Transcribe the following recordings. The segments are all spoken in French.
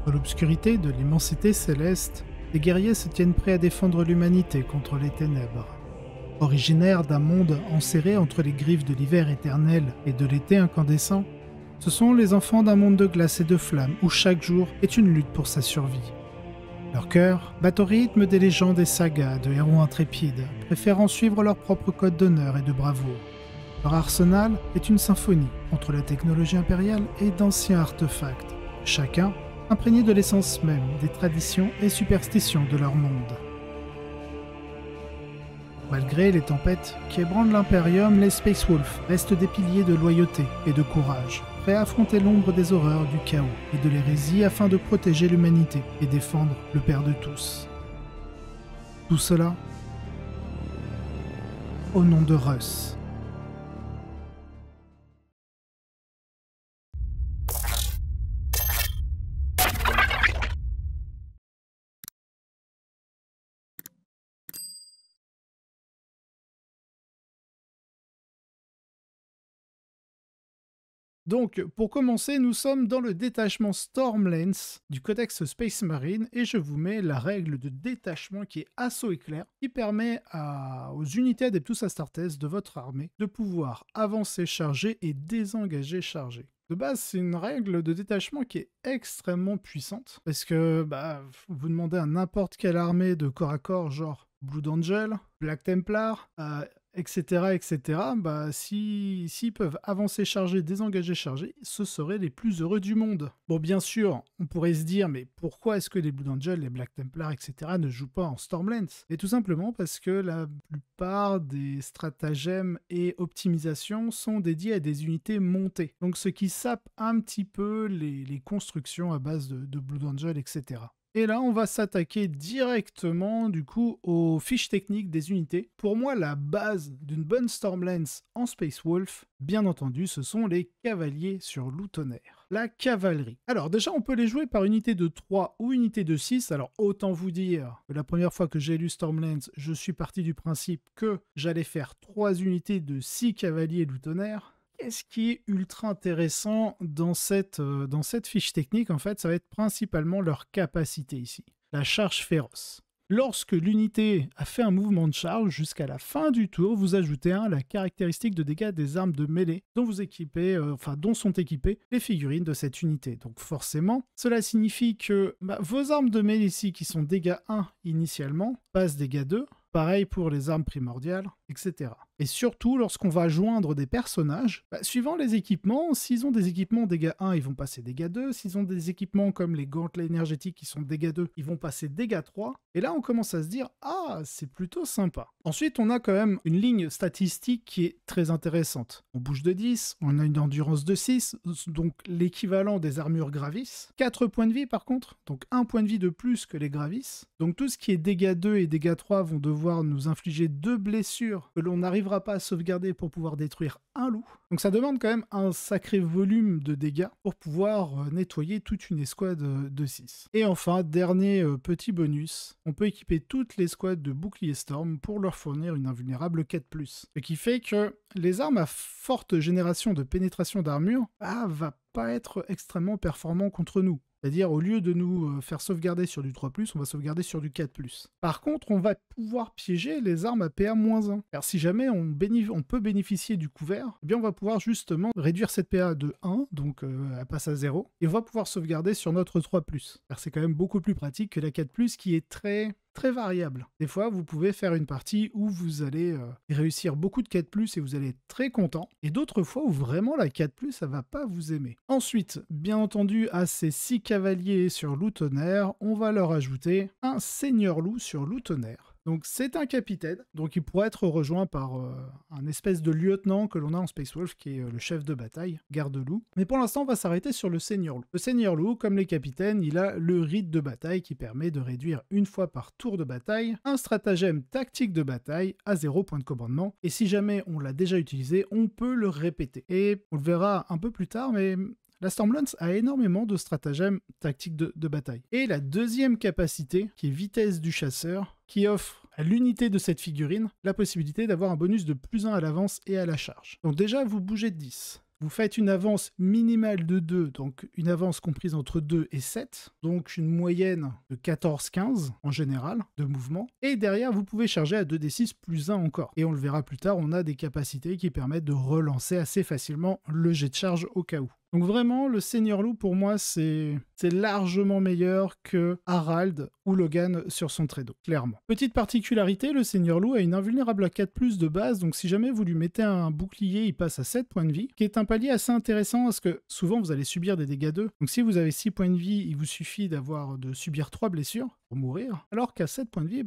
Dans l'obscurité de l'immensité céleste, les guerriers se tiennent prêts à défendre l'humanité contre les ténèbres. Originaires d'un monde enserré entre les griffes de l'hiver éternel et de l'été incandescent, ce sont les enfants d'un monde de glace et de flammes où chaque jour est une lutte pour sa survie. Leur cœur bat au rythme des légendes et sagas de héros intrépides, préférant suivre leur propre code d'honneur et de bravoure. Leur arsenal est une symphonie entre la technologie impériale et d'anciens artefacts, chacun imprégné de l'essence même des traditions et superstitions de leur monde. Malgré les tempêtes qui ébranlent l'Imperium, les Space Wolves restent des piliers de loyauté et de courage, prêts à affronter l'ombre des horreurs du chaos et de l'hérésie afin de protéger l'humanité et défendre le Père de tous. Tout cela au nom de Russ. Donc, pour commencer, nous sommes dans le détachement Stormlands du Codex Space Marine et je vous mets la règle de détachement qui est assaut éclair, qui permet aux unités Adeptus Astartes de votre armée de pouvoir avancer chargé et désengager chargé. De base, c'est une règle de détachement qui est extrêmement puissante parce que vous demandez à n'importe quelle armée de corps à corps, genre Blood Angel, Black Templar, etc., s'ils peuvent avancer chargé, désengager chargé, ce seraient les plus heureux du monde. Bon, bien sûr, on pourrait se dire, mais pourquoi est-ce que les Blood Angels, les Black Templars, etc. ne jouent pas en Stormlands? Et tout simplement parce que la plupart des stratagèmes et optimisations sont dédiés à des unités montées. Donc ce qui sape un petit peu les constructions à base de Blood Angel, etc. Et là, on va s'attaquer directement, du coup, aux fiches techniques des unités. Pour moi, la base d'une bonne Stormlands en Space Wolf, bien entendu, ce sont les cavaliers sur loup tonnerre. La cavalerie. Alors déjà, on peut les jouer par unité de 3 ou unité de 6. Alors autant vous dire que la première fois que j'ai lu Stormlands, je suis parti du principe que j'allais faire 3 unités de 6 cavaliers loup tonnerre. Qu'est-ce qui est ultra intéressant dans cette fiche technique, en fait, ça va être principalement leur capacité ici. La charge féroce. Lorsque l'unité a fait un mouvement de charge, jusqu'à la fin du tour, vous ajoutez la caractéristique de dégâts des armes de mêlée dont dont sont équipées les figurines de cette unité. Donc forcément, cela signifie que vos armes de mêlée ici, qui sont dégâts 1 initialement, passent dégâts 2. Pareil pour les armes primordiales, etc. Et surtout, lorsqu'on va joindre des personnages, suivant les équipements, s'ils ont des équipements dégâts 1, ils vont passer dégâts 2. S'ils ont des équipements comme les gantelets énergétiques qui sont dégâts 2, ils vont passer dégâts 3. Et là, on commence à se dire, c'est plutôt sympa. Ensuite, on a quand même une ligne statistique qui est très intéressante. On bouge de 10, on a une endurance de 6, donc l'équivalent des armures Gravis. 4 points de vie par contre, donc 1 point de vie de plus que les Gravis. Donc tout ce qui est dégâts 2 et dégâts 3 vont devoir nous infliger 2 blessures que l'on n'arrivera pas à sauvegarder pour pouvoir détruire un loup. Donc ça demande quand même un sacré volume de dégâts pour pouvoir nettoyer toute une escouade de 6. Et enfin, dernier petit bonus, on peut équiper toutes les escouades de bouclier Storm pour leur fournir une invulnérable quête plus. Ce qui fait que les armes à forte génération de pénétration d'armure va pas être extrêmement performant contre nous. C'est-à-dire, au lieu de nous faire sauvegarder sur du 3+, on va sauvegarder sur du 4+. Par contre, on va pouvoir piéger les armes à PA-1. Car si jamais on peut bénéficier du couvert, eh bien on va pouvoir justement réduire cette PA de 1, donc elle passe à 0, et on va pouvoir sauvegarder sur notre 3+. Car c'est quand même beaucoup plus pratique que la 4+, qui est très variable. Des fois, vous pouvez faire une partie où vous allez réussir beaucoup de 4+, et vous allez être très content, et d'autres fois où vraiment la 4+, ça va pas vous aimer. Ensuite, bien entendu, à ces 6 cavaliers sur loup tonnerre, on va leur ajouter un seigneur loup sur loup tonnerre. Donc c'est un capitaine, donc il pourrait être rejoint par un espèce de lieutenant que l'on a en Space Wolf, qui est le chef de bataille, garde-loup. Mais pour l'instant, on va s'arrêter sur le seigneur loup. Le seigneur loup, comme les capitaines, il a le rite de bataille qui permet de réduire une fois par tour de bataille un stratagème tactique de bataille à 0 point de commandement. Et si jamais on l'a déjà utilisé, on peut le répéter. Et on le verra un peu plus tard, mais la Stormlands a énormément de stratagèmes tactiques de bataille. Et la deuxième capacité, qui est vitesse du chasseur, qui offre à l'unité de cette figurine la possibilité d'avoir un bonus de +1 à l'avance et à la charge. Donc déjà, vous bougez de 10. vous faites une avance minimale de 2, donc une avance comprise entre 2 et 7, donc une moyenne de 14-15 en général de mouvement. Et derrière, vous pouvez charger à 2d6 plus 1 encore. Et on le verra plus tard, on a des capacités qui permettent de relancer assez facilement le jet de charge au cas où. Donc vraiment, le Seigneur Loup, pour moi, c'est largement meilleur que Harald ou Logan sur son Trado, clairement. Petite particularité, le Seigneur Loup a une invulnérable à 4+, de base, donc si jamais vous lui mettez un bouclier, il passe à 7 points de vie, qui est un palier assez intéressant, parce que souvent, vous allez subir des dégâts 2. Donc si vous avez 6 points de vie, il vous suffit de subir 3 blessures pour mourir, alors qu'à 7 points de vie,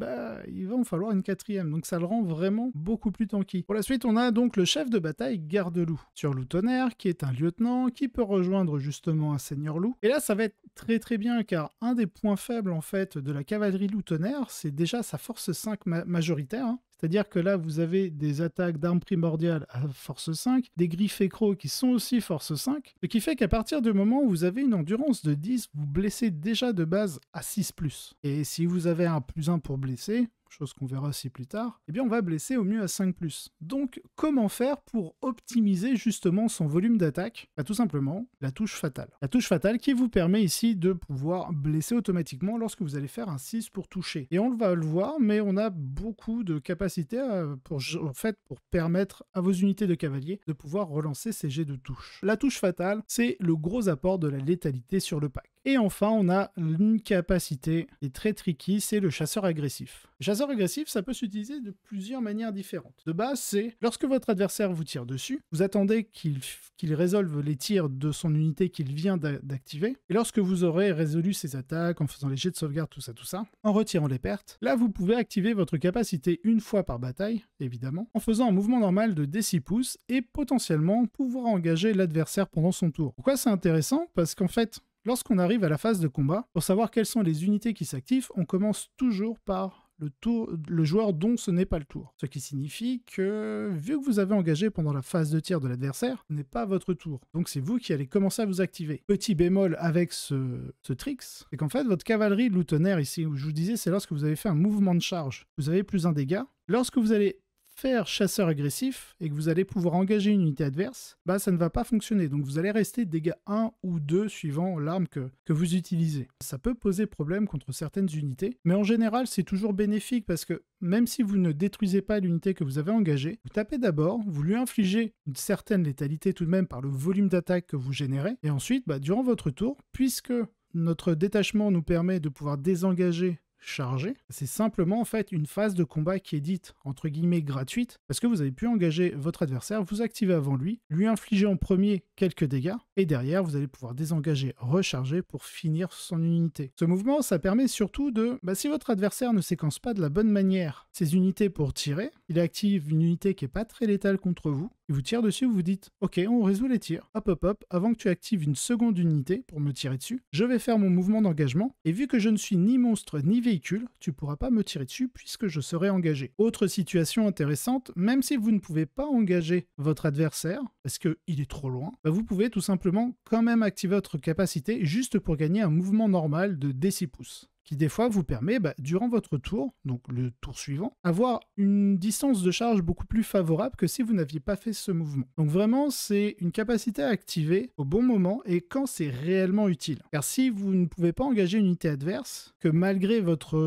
il va en falloir une 4e, donc ça le rend vraiment beaucoup plus tanky. Pour la suite, on a donc le chef de bataille Garde-Loup, sur Loup Tonnerre, qui est un lieutenant, qui peut rejoindre justement un Seigneur Loup. Et là, ça va être très très bien, car un des points faibles en fait de la cavalerie Loup Tonnerre, c'est déjà sa force 5 majoritaire, hein. C'est-à-dire que là, vous avez des attaques d'armes primordiales à force 5, des griffes et crocs qui sont aussi force 5, ce qui fait qu'à partir du moment où vous avez une endurance de 10, vous blessez déjà de base à 6+. Et si vous avez un +1 pour blesser, chose qu'on verra aussi plus tard, eh bien on va blesser au mieux à 5+. Donc comment faire pour optimiser justement son volume d'attaque? Tout simplement la touche fatale. La touche fatale qui vous permet ici de pouvoir blesser automatiquement lorsque vous allez faire un 6 pour toucher. Et on va le voir, mais on a beaucoup de capacités pour permettre à vos unités de cavaliers de pouvoir relancer ces jets de touche. La touche fatale, c'est le gros apport de la létalité sur le pack. Et enfin, on a une capacité qui est très tricky, c'est le chasseur agressif. Le chasseur agressif, ça peut s'utiliser de plusieurs manières différentes. De base, c'est lorsque votre adversaire vous tire dessus, vous attendez qu'il résolve les tirs de son unité qu'il vient d'activer. Et lorsque vous aurez résolu ses attaques, en faisant les jets de sauvegarde, tout ça, en retirant les pertes, là, vous pouvez activer votre capacité une fois par bataille, évidemment, en faisant un mouvement normal de D6 pouces et potentiellement pouvoir engager l'adversaire pendant son tour. Pourquoi c'est intéressant? Parce qu'en fait, lorsqu'on arrive à la phase de combat, pour savoir quelles sont les unités qui s'activent, on commence toujours par le joueur dont ce n'est pas le tour. Ce qui signifie que, vu que vous avez engagé pendant la phase de tir de l'adversaire, ce n'est pas votre tour. Donc c'est vous qui allez commencer à vous activer. Petit bémol avec ce tricks, c'est qu'en fait, votre cavalerie Loup Tonnerre, ici, où je vous disais, c'est lorsque vous avez fait un mouvement de charge. Vous avez plus un dégât. Lorsque vous allez faire chasseur agressif et que vous allez pouvoir engager une unité adverse, ça ne va pas fonctionner. Donc vous allez rester dégâts 1 ou 2 suivant l'arme que vous utilisez. Ça peut poser problème contre certaines unités, mais en général c'est toujours bénéfique parce que même si vous ne détruisez pas l'unité que vous avez engagée, vous tapez d'abord, vous lui infligez une certaine létalité tout de même par le volume d'attaque que vous générez, et ensuite, durant votre tour, puisque notre détachement nous permet de pouvoir désengager chargé, c'est simplement en fait une phase de combat qui est dite entre guillemets gratuite parce que vous avez pu engager votre adversaire, vous activer avant lui infliger en premier quelques dégâts et derrière vous allez pouvoir désengager, recharger pour finir son unité. Ce mouvement, ça permet surtout de, si votre adversaire ne séquence pas de la bonne manière ses unités pour tirer, il active une unité qui est pas très létale contre vous, il vous tire dessus, vous vous dites ok, on résout les tirs, hop, avant que tu actives une seconde unité pour me tirer dessus, je vais faire mon mouvement d'engagement et vu que je ne suis ni monstre ni véhicule, tu pourras pas me tirer dessus puisque je serai engagé. Autre situation intéressante, même si vous ne pouvez pas engager votre adversaire parce qu'il est trop loin, vous pouvez tout simplement quand même activer votre capacité juste pour gagner un mouvement normal de D6 pouces. Qui des fois vous permet, durant votre tour, donc le tour suivant, avoir une distance de charge beaucoup plus favorable que si vous n'aviez pas fait ce mouvement. Donc vraiment, c'est une capacité à activer au bon moment et quand c'est réellement utile. Car si vous ne pouvez pas engager une unité adverse, que malgré votre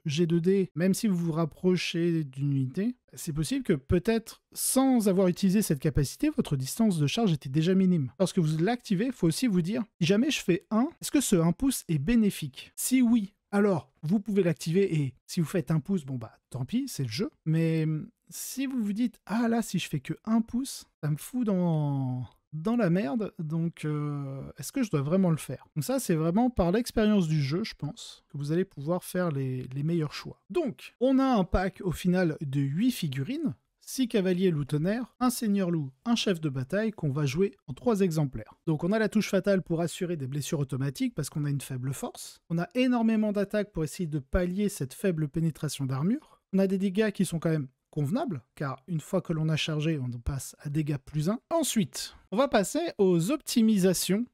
G2D, même si vous vous rapprochez d'une unité, c'est possible que peut-être, sans avoir utilisé cette capacité, votre distance de charge était déjà minime. Lorsque vous l'activez, il faut aussi vous dire, si jamais je fais 1, est-ce que ce 1 pouce est bénéfique? Si oui, alors vous pouvez l'activer et si vous faites 1 pouce, tant pis, c'est le jeu. Mais si vous vous dites, ah là, si je fais que 1 pouce, ça me fout dans la merde, donc est-ce que je dois vraiment le faire? Donc ça, c'est vraiment par l'expérience du jeu, je pense, que vous allez pouvoir faire les meilleurs choix. Donc, on a un pack au final de 8 figurines, 6 cavaliers Loup Tonnerre, un seigneur loup, un chef de bataille qu'on va jouer en 3 exemplaires. Donc on a la touche fatale pour assurer des blessures automatiques parce qu'on a une faible force. On a énormément d'attaques pour essayer de pallier cette faible pénétration d'armure. On a des dégâts qui sont quand même convenable, car une fois que l'on a chargé, on passe à dégâts +1. Ensuite, on va passer aux optimisations.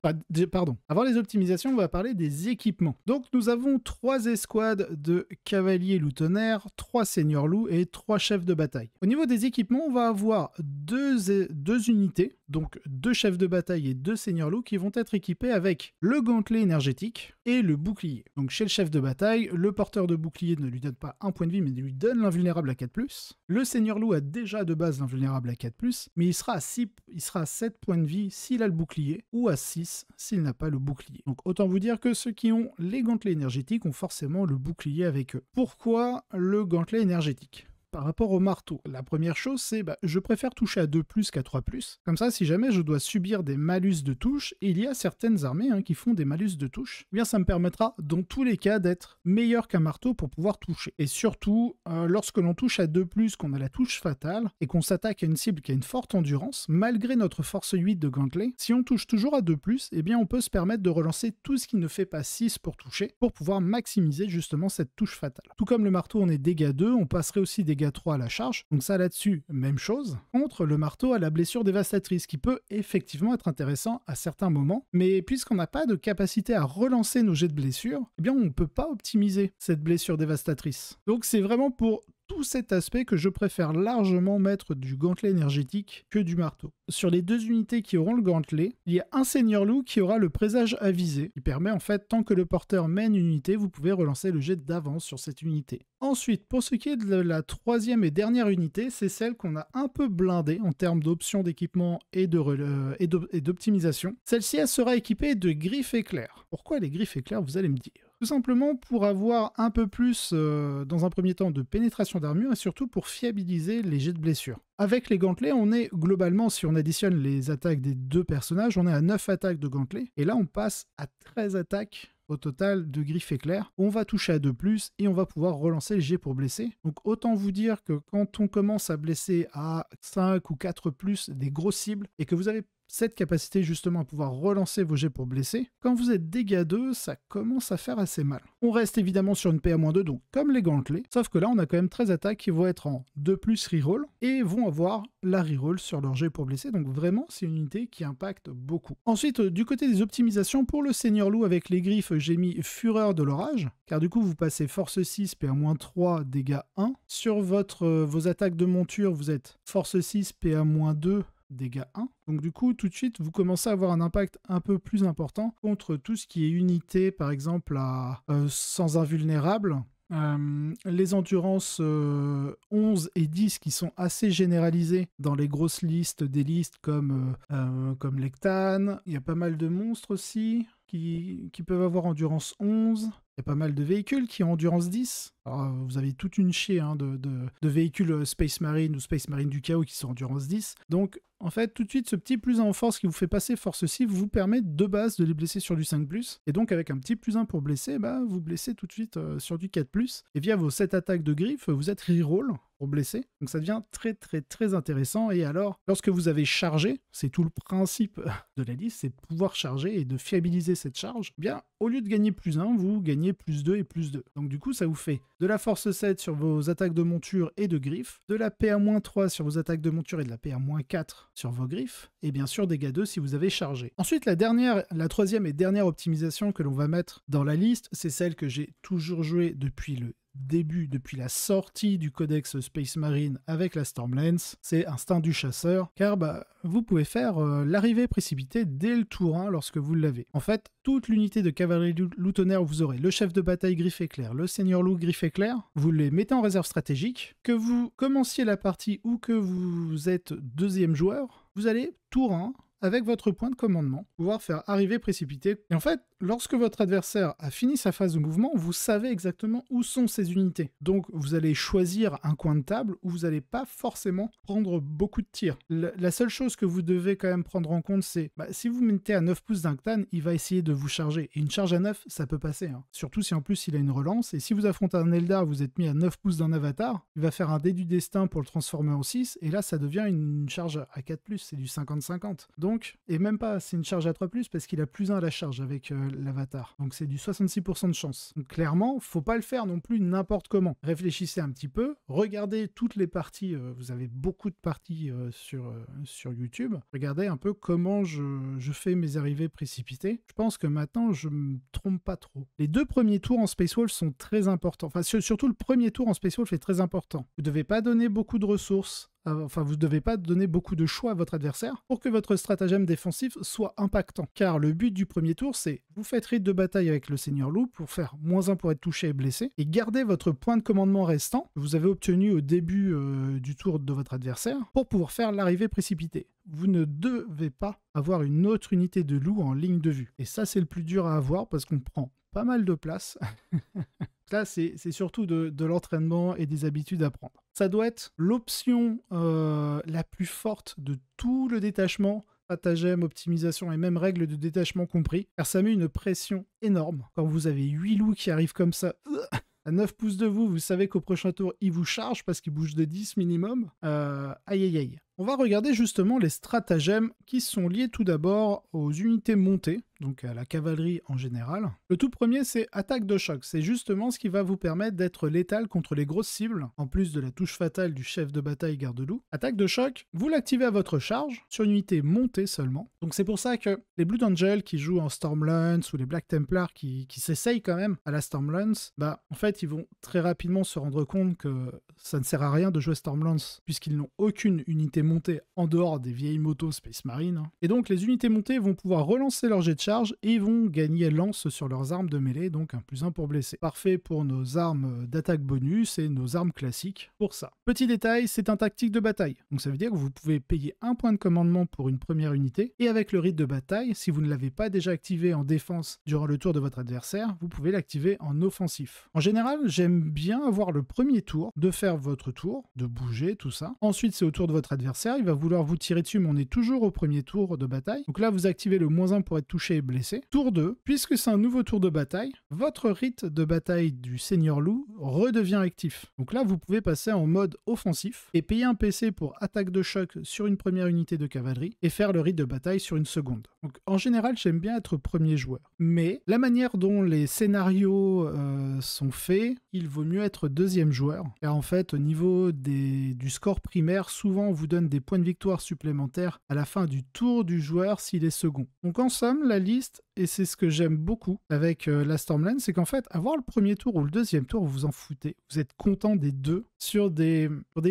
Pardon. Avant les optimisations, on va parler des équipements. Donc, nous avons 3 escouades de cavaliers loup tonnerre, 3 seigneurs loups et 3 chefs de bataille. Au niveau des équipements, on va avoir deux unités, donc 2 chefs de bataille et 2 seigneurs loups qui vont être équipés avec le gantelet énergétique et le bouclier. Donc, chez le chef de bataille, le porteur de bouclier ne lui donne pas un point de vie, mais lui donne l'invulnérable à 4+. Le seigneur loup a déjà de base l'invulnérable à 4+, mais il sera à 7 points de vie s'il a le bouclier, ou à 6 s'il n'a pas le bouclier. Donc autant vous dire que ceux qui ont les gantelets énergétiques ont forcément le bouclier avec eux. Pourquoi le gantelet énergétique ? Par rapport au marteau, la première chose, c'est je préfère toucher à 2+ qu'à 3+. Comme ça, si jamais je dois subir des malus de touche, et il y a certaines armées qui font des malus de touche, eh bien ça me permettra dans tous les cas d'être meilleur qu'un marteau pour pouvoir toucher. Et surtout, lorsque l'on touche à 2+, qu'on a la touche fatale, et qu'on s'attaque à une cible qui a une forte endurance, malgré notre force 8 de gantelet, si on touche toujours à 2+, eh bien on peut se permettre de relancer tout ce qui ne fait pas 6 pour toucher, pour pouvoir maximiser justement cette touche fatale. Tout comme le marteau, on est dégâts 2, on passerait aussi dégâts 3 à la charge, donc ça là-dessus, même chose. Contre le marteau à la blessure dévastatrice, qui peut effectivement être intéressant à certains moments, mais puisqu'on n'a pas de capacité à relancer nos jets de blessure, eh bien on ne peut pas optimiser cette blessure dévastatrice. Donc c'est vraiment pour tout cet aspect que je préfère largement mettre du gantelet énergétique que du marteau. Sur les 2 unités qui auront le gantelet, il y a un seigneur loup qui aura le présage avisé, qui permet en fait, tant que le porteur mène une unité, vous pouvez relancer le jet d'avance sur cette unité. Ensuite, pour ce qui est de la 3e et dernière unité, c'est celle qu'on a un peu blindée en termes d'options d'équipement et d'optimisation. Celle-ci, elle sera équipée de griffes éclairs. Pourquoi les griffes éclairs, vous allez me dire ? Tout simplement pour avoir un peu plus, dans un premier temps, de pénétration d'armure et surtout pour fiabiliser les jets de blessure. Avec les gantelets, on est globalement, si on additionne les attaques des 2 personnages, on est à 9 attaques de gantelets. Et là, on passe à 13 attaques au total de griffes éclairs. On va toucher à 2+, et on va pouvoir relancer le jet pour blesser. Donc autant vous dire que quand on commence à blesser à 5 ou 4+, des grosses cibles, et que vous avez cette capacité justement à pouvoir relancer vos jets pour blesser, quand vous êtes dégâts 2, ça commence à faire assez mal. On reste évidemment sur une PA-2, donc comme les gantelets, sauf que là on a quand même 13 attaques qui vont être en 2+ reroll, et vont avoir la reroll sur leur jet pour blesser, donc vraiment c'est une unité qui impacte beaucoup. Ensuite, du côté des optimisations, pour le seigneur loup avec les griffes, j'ai mis fureur de l'orage, car du coup vous passez force 6, PA-3, dégâts 1. Sur vos attaques de monture, vous êtes force 6, PA-2, dégâts 1. Donc du coup, tout de suite, vous commencez à avoir un impact un peu plus important contre tout ce qui est unité, par exemple, sans invulnérable. Les endurances 11 et 10 qui sont assez généralisées dans les grosses listes des listes comme Lectane. Il y a pas mal de monstres aussi qui peuvent avoir endurance 11. Il y a pas mal de véhicules qui ont endurance 10. Alors, vous avez toute une chier de véhicules Space Marine ou Space Marine du chaos qui sont endurance 10. Donc, en fait, tout de suite, ce petit +1 en force qui vous fait passer force 6 vous permet de base de les blesser sur du 5+. Et donc, avec un petit +1 pour blesser, vous blessez tout de suite sur du 4+. Et via vos 7 attaques de griffes, vous êtes reroll pour blesser. Donc, ça devient très, très, très intéressant. Et alors, lorsque vous avez chargé, c'est tout le principe de la liste, c'est de pouvoir charger et de fiabiliser cette charge. Eh bien, au lieu de gagner +1, vous gagnez +2 et +2. Donc, du coup, ça vous fait de la force 7 sur vos attaques de monture et de griffes, de la PA-3 sur vos attaques de monture et de la PA-4 sur vos griffes, et bien sûr dégâts 2 si vous avez chargé. Ensuite, la 3e et dernière optimisation que l'on va mettre dans la liste, c'est celle que j'ai toujours jouée depuis le début, depuis la sortie du codex Space Marine avec la Stormlance, c'est Instinct du chasseur, car vous pouvez faire l'arrivée précipitée dès le tour 1 lorsque vous l'avez. En fait, toute l'unité de cavalerie loup tonnerre où vous aurez le chef de bataille griffe éclair, le seigneur loup griffe éclair, vous les mettez en réserve stratégique, que vous commenciez la partie ou que vous êtes 2e joueur, vous allez tour 1 avec votre point de commandement, pouvoir faire arriver précipité. Et en fait, lorsque votre adversaire a fini sa phase de mouvement, vous savez exactement où sont ses unités. Donc vous allez choisir un coin de table où vous n'allez pas forcément prendre beaucoup de tirs. La seule chose que vous devez quand même prendre en compte, c'est si vous mettez à 9 pouces d'un Ctan, il va essayer de vous charger. Et une charge à 9, ça peut passer. Surtout si en plus il a une relance. Et si vous affrontez un Eldar, vous êtes mis à 9 pouces d'un avatar, il va faire un dé du destin pour le transformer en 6. Et là, ça devient une charge à 4+, c'est du 50-50. Donc, et même pas, c'est une charge à 3+, parce qu'il a +1 à la charge avec l'avatar. Donc c'est du 66% de chance. Donc clairement, faut pas le faire non plus n'importe comment. Réfléchissez un petit peu, regardez toutes les parties, vous avez beaucoup de parties sur YouTube. Regardez un peu comment je fais mes arrivées précipitées. Je pense que maintenant, je me trompe pas trop. Les 2 premiers tours en Space Wolf sont très importants. Enfin, surtout le premier tour en Space Wolf est très important. Vous devez pas donner beaucoup de ressources. Enfin, vous ne devez pas donner beaucoup de choix à votre adversaire pour que votre stratagème défensif soit impactant. Car le but du premier tour, c'est vous faites rite de bataille avec le Seigneur Loup pour faire -1 pour être touché et blessé, et gardez votre point de commandement restant que vous avez obtenu au début du tour de votre adversaire pour pouvoir faire l'arrivée précipitée. Vous ne devez pas avoir une autre unité de loup en ligne de vue. Et ça, c'est le plus dur à avoir parce qu'on prend pas mal de place. Là, c'est surtout de l'entraînement et des habitudes à prendre. Ça doit être l'option la plus forte de tout le détachement, stratagème, optimisation et même règles de détachement compris, car ça met une pression énorme. Quand vous avez 8 loups qui arrivent comme ça, à 9 pouces de vous, vous savez qu'au prochain tour, ils vous chargent parce qu'ils bougent de 10 minimum. Aïe aïe aïe. On va regarder justement les stratagèmes qui sont liés tout d'abord aux unités montées, donc à la cavalerie en général. Le tout premier, c'est attaque de choc. C'est justement ce qui va vous permettre d'être létal contre les grosses cibles, en plus de la touche fatale du chef de bataille garde-loup. Attaque de choc, vous l'activez à votre charge, sur une unité montée seulement. Donc c'est pour ça que les Blood Angels qui jouent en Stormlance ou les Black Templars qui s'essayent quand même à la Stormlance, bah en fait ils vont très rapidement se rendre compte que ça ne sert à rien de jouer Stormlance, puisqu'ils n'ont aucune unité montée en dehors des vieilles motos Space Marine. Et donc les unités montées vont pouvoir relancer leur jet de charge et ils vont gagner lance sur leurs armes de mêlée, donc un +1 pour blesser. Parfait pour nos armes d'attaque bonus et nos armes classiques pour ça. Petit détail, c'est un tactique de bataille. Donc ça veut dire que vous pouvez payer 1 point de commandement pour une première unité, et avec le rite de bataille, si vous ne l'avez pas déjà activé en défense durant le tour de votre adversaire, vous pouvez l'activer en offensif. En général, j'aime bien avoir le premier tour, de faire votre tour, de bouger, tout ça. Ensuite, c'est au tour de votre adversaire, il va vouloir vous tirer dessus, mais on est toujours au premier tour de bataille. Donc là, vous activez le -1 pour être touché et blessé. Tour 2, puisque c'est un nouveau tour de bataille, votre rite de bataille du Seigneur Loup redevient actif. Donc là, vous pouvez passer en mode offensif et payer un PC pour attaque de choc sur une première unité de cavalerie et faire le rite de bataille sur une seconde. Donc en général, j'aime bien être premier joueur. Mais la manière dont les scénarios sont faits, il vaut mieux être deuxième joueur. Car en fait, au niveau du score primaire, souvent on vous donne des points de victoire supplémentaires à la fin du tour du joueur s'il est second. Donc en somme, la liste, et c'est ce que j'aime beaucoup avec la Stormlance, c'est qu'en fait, avoir le premier tour ou le deuxième tour, vous vous en foutez. Vous êtes content des deux sur des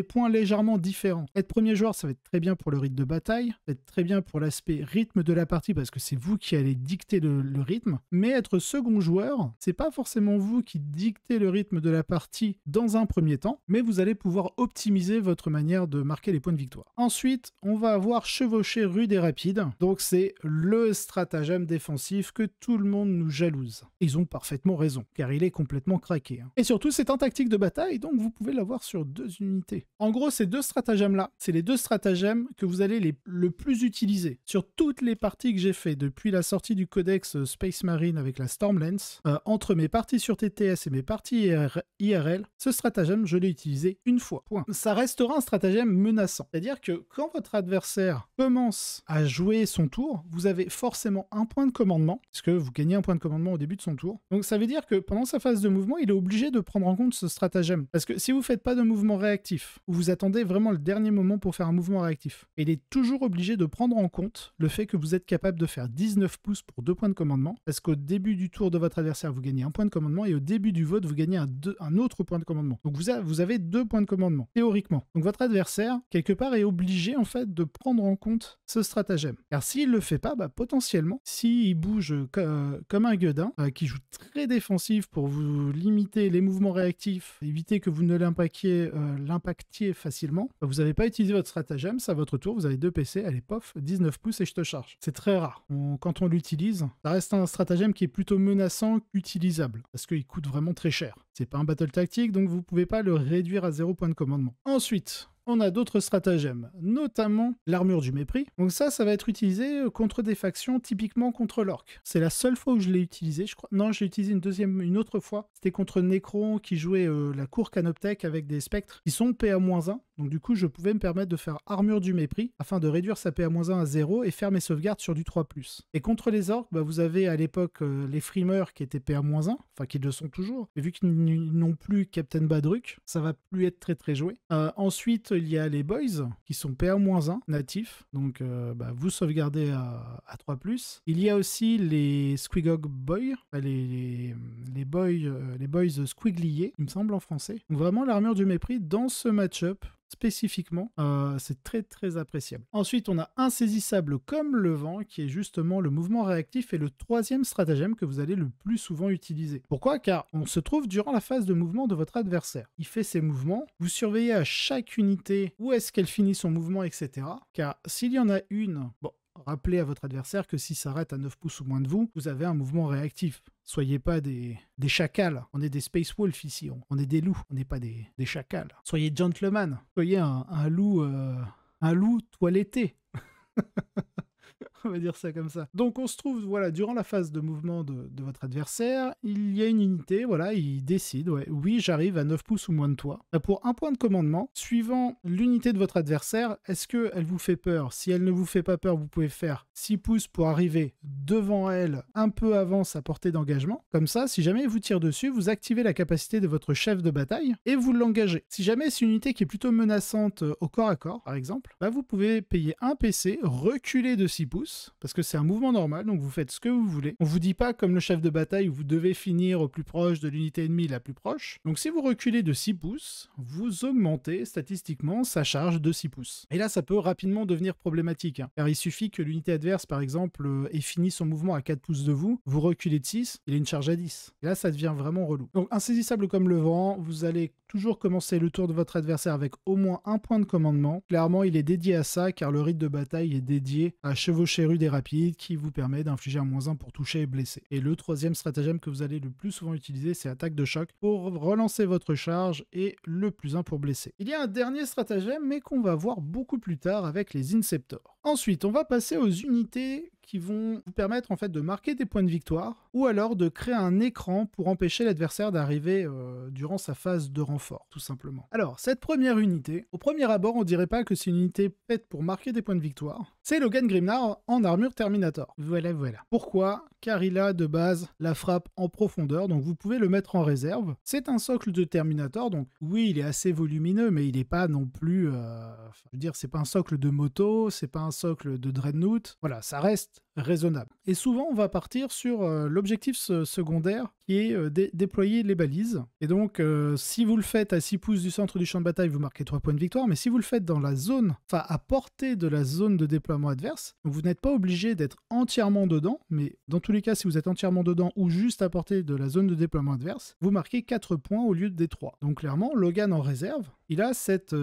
points légèrement différents. Être premier joueur, ça va être très bien pour le rythme de bataille, ça va être très bien pour l'aspect rythme de la partie parce que c'est vous qui allez dicter le rythme. Mais être second joueur, c'est pas forcément vous qui dictez le rythme de la partie dans un premier temps, mais vous allez pouvoir optimiser votre manière de marquer les points de victoire. Ensuite, on va avoir chevauché rude et rapide. Donc c'est le stratagème défensif que tout le monde nous jalouse. Ils ont parfaitement raison, car il est complètement craqué. Et surtout, c'est un tactique de bataille, donc vous pouvez l'avoir sur 2 unités. En gros, ces 2 stratagèmes-là, c'est les 2 stratagèmes que vous allez le plus utiliser. Sur toutes les parties que j'ai fait depuis la sortie du codex Space Marine avec la Stormlance, entre mes parties sur TTS et mes parties IRL, ce stratagème, je l'ai utilisé une fois. Point. Ça restera un stratagème menaçant. C'est-à-dire que quand votre adversaire commence à jouer son tour, vous avez forcément un point de commandement, puisque vous gagnez un point de commandement au début de son tour. Donc ça veut dire que pendant sa phase de mouvement, il est obligé de prendre en compte ce stratagème. Parce que si vous ne faites pas de mouvement réactif, ou vous attendez vraiment le dernier moment pour faire un mouvement réactif, il est toujours obligé de prendre en compte le fait que vous êtes capable de faire 19 pouces pour 2 points de commandement, parce qu'au début du tour de votre adversaire, vous gagnez un point de commandement, et au début du vote, vous gagnez un autre point de commandement. Donc vous avez 2 points de commandement, théoriquement. Donc votre adversaire, quelque part, est obligé en fait de prendre en compte ce stratagème. Car s'il ne le fait pas, potentiellement, s'il bouge comme un gueudin, qui joue très défensif pour vous limiter les mouvements réactifs, éviter que vous ne l'impactiez facilement, vous n'avez pas utilisé votre stratagème, c'est à votre tour, vous avez 2 PC, allez pof, 19 pouces et je te charge. C'est très rare. Quand on l'utilise, ça reste un stratagème qui est plutôt menaçant qu'utilisable, parce qu'il coûte vraiment très cher. C'est pas un battle tactique, donc vous pouvez pas le réduire à 0 point de commandement. Ensuite, on a d'autres stratagèmes, notamment l'armure du mépris. Donc ça va être utilisé contre des factions, typiquement contre l'orc. C'est la seule fois où je l'ai utilisé, je crois. Non, j'ai utilisé une autre fois. C'était contre Necron qui jouait la cour Canoptech avec des spectres qui sont PA-1. Donc du coup, je pouvais me permettre de faire armure du mépris afin de réduire sa PA-1 à 0 et faire mes sauvegardes sur du 3+. Et contre les orcs, vous avez à l'époque les frimeurs qui étaient PA-1, enfin qui le sont toujours. Et vu qu'ils n'ont plus Captain Badruk, ça va plus être très très joué. Ensuite, il y a les boys qui sont PA-1 natifs. Donc vous sauvegardez à 3+. Il y a aussi les Squigog Boys, les boys squigliers, il me semble en français. Donc vraiment l'armure du mépris dans ce match-up spécifiquement, c'est très très appréciable. Ensuite, on a insaisissable comme le vent, qui est justement le mouvement réactif et le troisième stratagème que vous allez le plus souvent utiliser. Pourquoi? Car on se trouve durant la phase de mouvement de votre adversaire. Il fait ses mouvements, vous surveillez à chaque unité où est-ce qu'elle finit son mouvement, etc. Car s'il y en a une, rappelez à votre adversaire que s'il s'arrête à 9 pouces ou moins de vous, vous avez un mouvement réactif. Soyez pas des chacals. On est des Space Wolves ici. On est des loups. On n'est pas des chacals. Soyez gentlemen. Soyez un loup toiletté. On va dire ça comme ça. Donc on se trouve, voilà, durant la phase de mouvement de votre adversaire, il y a une unité, voilà, il décide, oui, j'arrive à 9 pouces ou moins de toi. Pour un point de commandement, suivant l'unité de votre adversaire, est-ce qu'elle vous fait peur? Si elle ne vous fait pas peur, vous pouvez faire 6 pouces pour arriver devant elle, un peu avant sa portée d'engagement. Comme ça, si jamais il vous tire dessus, vous activez la capacité de votre chef de bataille et vous l'engagez. Si jamais c'est une unité qui est plutôt menaçante au corps à corps, par exemple, vous pouvez payer un PC, reculer de 6 pouces, parce que c'est un mouvement normal, donc vous faites ce que vous voulez. On vous dit pas comme le chef de bataille où vous devez finir au plus proche de l'unité ennemie la plus proche. Donc si vous reculez de 6 pouces, vous augmentez statistiquement sa charge de 6 pouces. Et là, ça peut rapidement devenir problématique, car il suffit que l'unité adverse, par exemple, ait fini son mouvement à 4 pouces de vous, vous reculez de 6, il a une charge à 10. Et là, ça devient vraiment relou. Donc insaisissable comme le vent, vous allez toujours commencer le tour de votre adversaire avec au moins un point de commandement. Clairement, il est dédié à ça, car le rite de bataille est dédié à chevaucher rude et rapide, qui vous permet d'infliger un -1 pour toucher et blesser. Et le troisième stratagème que vous allez le plus souvent utiliser, c'est attaque de choc pour relancer votre charge et le +1 pour blesser. Il y a un dernier stratagème, mais qu'on va voir beaucoup plus tard avec les Inceptors. Ensuite, on va passer aux unités qui vont vous permettre en fait de marquer des points de victoire ou alors de créer un écran pour empêcher l'adversaire d'arriver durant sa phase de renfort, tout simplement. Alors, cette première unité, au premier abord, on dirait pas que c'est une unité faite pour marquer des points de victoire. C'est Logan Grimnar en armure Terminator. Voilà. Pourquoi? Car il a de base la frappe en profondeur, donc vous pouvez le mettre en réserve. C'est un socle de Terminator, donc oui, il est assez volumineux, mais il n'est pas non plus... je veux dire, c'est pas un socle de moto, c'est pas un socle de Dreadnought. Voilà, ça reste raisonnable. Et souvent, on va partir sur l'objectif secondaire qui est déployer les balises. Et donc, si vous le faites à 6 pouces du centre du champ de bataille, vous marquez 3 points de victoire, mais si vous le faites dans la zone, enfin à portée de la zone de déploiement adverse, donc vous n'êtes pas obligé d'être entièrement dedans, mais dans tous les cas, si vous êtes entièrement dedans ou juste à portée de la zone de déploiement adverse, vous marquez 4 points au lieu des 3. Donc clairement, Logan en réserve, il a cette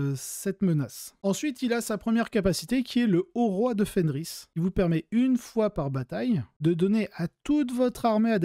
menace. Ensuite, il a sa première capacité qui est le Haut Roi de Fenris. Il vous permet une fois par bataille de donner à toute votre armée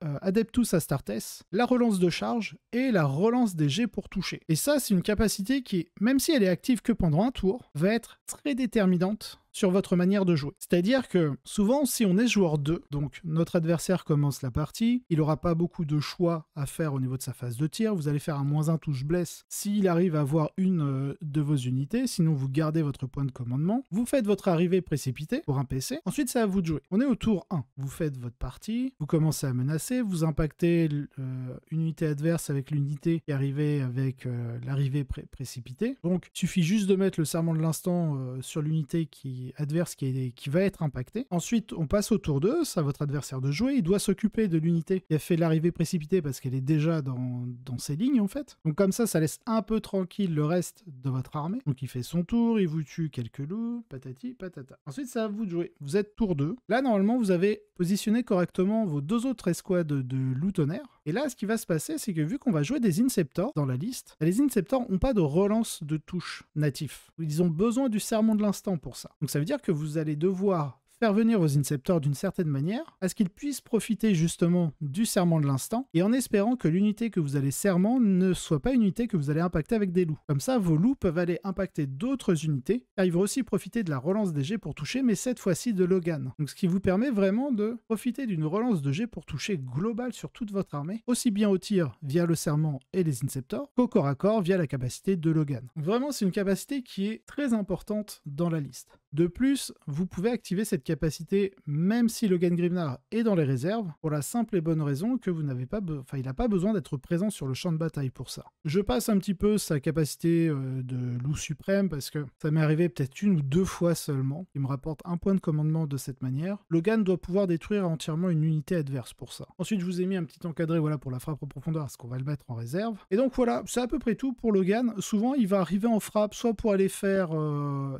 Adeptus Astartes la relance de charge et la relance des jets pour toucher. Et ça, c'est une capacité qui, même si elle est active que pendant un tour, va être très déterminante sur votre manière de jouer. C'est-à-dire que souvent, si on est joueur 2, donc notre adversaire commence la partie, il n'aura pas beaucoup de choix à faire au niveau de sa phase de tir, vous allez faire un -1 touche blesse s'il arrive à avoir une de vos unités, sinon vous gardez votre point de commandement, vous faites votre arrivée précipitée pour un PC, ensuite c'est à vous de jouer. On est au tour 1, vous faites votre partie, vous commencez à menacer, vous impactez une unité adverse avec l'unité qui est arrivée avec l'arrivée précipitée, donc il suffit juste de mettre le serment de l'instant sur l'unité adverse qui va être impacté. Ensuite, on passe au tour 2, c'est à votre adversaire de jouer, il doit s'occuper de l'unité qui a fait l'arrivée précipitée parce qu'elle est déjà dans ses lignes en fait. Donc comme ça laisse un peu tranquille le reste de votre armée. Donc il fait son tour, il vous tue quelques loups, patati patata. Ensuite, c'est à vous de jouer. Vous êtes tour 2. Là, normalement, vous avez positionné correctement vos 2 autres escouades de loups tonnerre. Et là, ce qui va se passer, c'est que vu qu'on va jouer des Inceptors dans la liste, les Inceptors n'ont pas de relance de touche natif. Ils ont besoin du sermon de l'instant pour ça. Donc ça veut dire que vous allez devoir faire venir vos Inceptors d'une certaine manière, à ce qu'ils puissent profiter justement du serment de l'instant, et en espérant que l'unité que vous allez serment ne soit pas une unité que vous allez impacter avec des loups. Comme ça, vos loups peuvent aller impacter d'autres unités, car ils vont aussi profiter de la relance des jets pour toucher, mais cette fois-ci de Logan. Donc ce qui vous permet vraiment de profiter d'une relance de jet pour toucher globale sur toute votre armée, aussi bien au tir via le serment et les Inceptors, qu'au corps à corps via la capacité de Logan. Vraiment, c'est une capacité qui est très importante dans la liste. De plus, vous pouvez activer cette capacité même si Logan Grimnar est dans les réserves, pour la simple et bonne raison que vous n'avez pas, il n'a pas besoin d'être présent sur le champ de bataille pour ça. Je passe un petit peu sa capacité de loup suprême parce que ça m'est arrivé peut-être 1 ou 2 fois seulement. Il me rapporte 1 point de commandement de cette manière. Logan doit pouvoir détruire entièrement une unité adverse pour ça. Ensuite, je vous ai mis un petit encadré voilà, pour la frappe en profondeur, parce qu'on va le mettre en réserve. Et donc voilà, c'est à peu près tout pour Logan. Souvent, il va arriver en frappe soit pour aller faire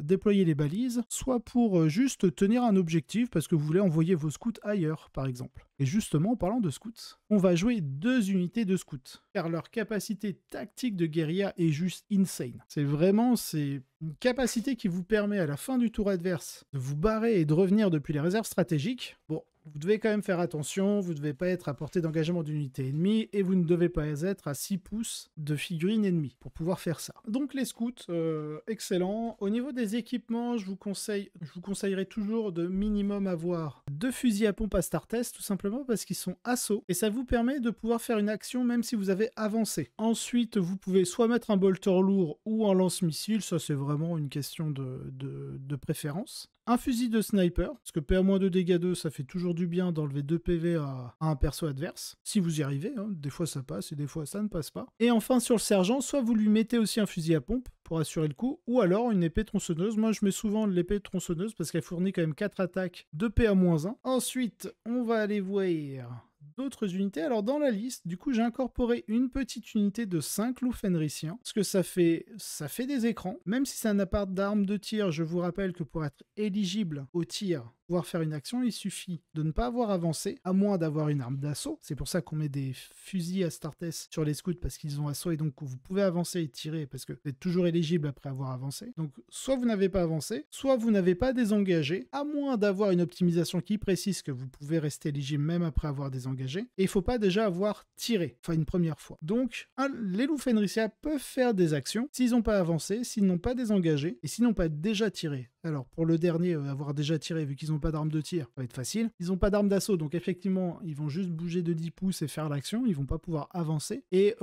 déployer les balises, soit pour juste tenir un objectif parce que vous voulez envoyer vos scouts ailleurs, par exemple. Et justement, en parlant de scouts, on va jouer 2 unités de scouts, car leur capacité tactique de guérilla est juste insane. C'est une capacité qui vous permet à la fin du tour adverse de vous barrer et de revenir depuis les réserves stratégiques. Bon, vous devez quand même faire attention, vous ne devez pas être à portée d'engagement d'une unité ennemie et vous ne devez pas être à 6 pouces de figurines ennemies pour pouvoir faire ça. Donc les scouts, excellent. Au niveau des équipements, je vous conseillerais toujours de minimum avoir 2 fusils à pompe à Startest, tout simplement parce qu'ils sont assaut et ça vous permet de pouvoir faire une action même si vous avez avancé. Ensuite, vous pouvez soit mettre un bolter lourd ou un lance-missile, ça c'est vraiment une question de préférence. Un fusil de sniper, parce que PA-2 dégâts 2, ça fait toujours du bien d'enlever 2 PV à un perso adverse, si vous y arrivez, hein. Des fois ça passe et des fois ça ne passe pas. Et enfin sur le sergent, soit vous lui mettez aussi un fusil à pompe pour assurer le coup, ou alors une épée tronçonneuse. Moi je mets souvent l'épée tronçonneuse parce qu'elle fournit quand même 4 attaques de PA-1. Ensuite, on va aller voir d'autres unités. Alors dans la liste, du coup j'ai incorporé une petite unité de 5 loups fenriciens, parce que ça fait des écrans, même si ça n'a pas d'arme de tir. Je vous rappelle que pour être éligible au tir, pouvoir faire une action, il suffit de ne pas avoir avancé, à moins d'avoir une arme d'assaut. C'est pour ça qu'on met des fusils à Startest sur les scouts, parce qu'ils ont assaut et donc vous pouvez avancer et tirer, parce que vous êtes toujours éligible après avoir avancé. Donc soit vous n'avez pas avancé, soit vous n'avez pas désengagé, à moins d'avoir une optimisation qui précise que vous pouvez rester éligible même après avoir désengagé, et il ne faut pas déjà avoir tiré, enfin une première fois. Donc les loups fenriciens peuvent faire des actions s'ils n'ont pas avancé, s'ils n'ont pas désengagé, et s'ils n'ont pas déjà tiré. Alors pour le dernier, avoir déjà tiré, vu qu'ils n'ont pas d'arme de tir, ça va être facile. Ils n'ont pas d'arme d'assaut, donc effectivement, ils vont juste bouger de 10 pouces et faire l'action, ils vont pas pouvoir avancer. Et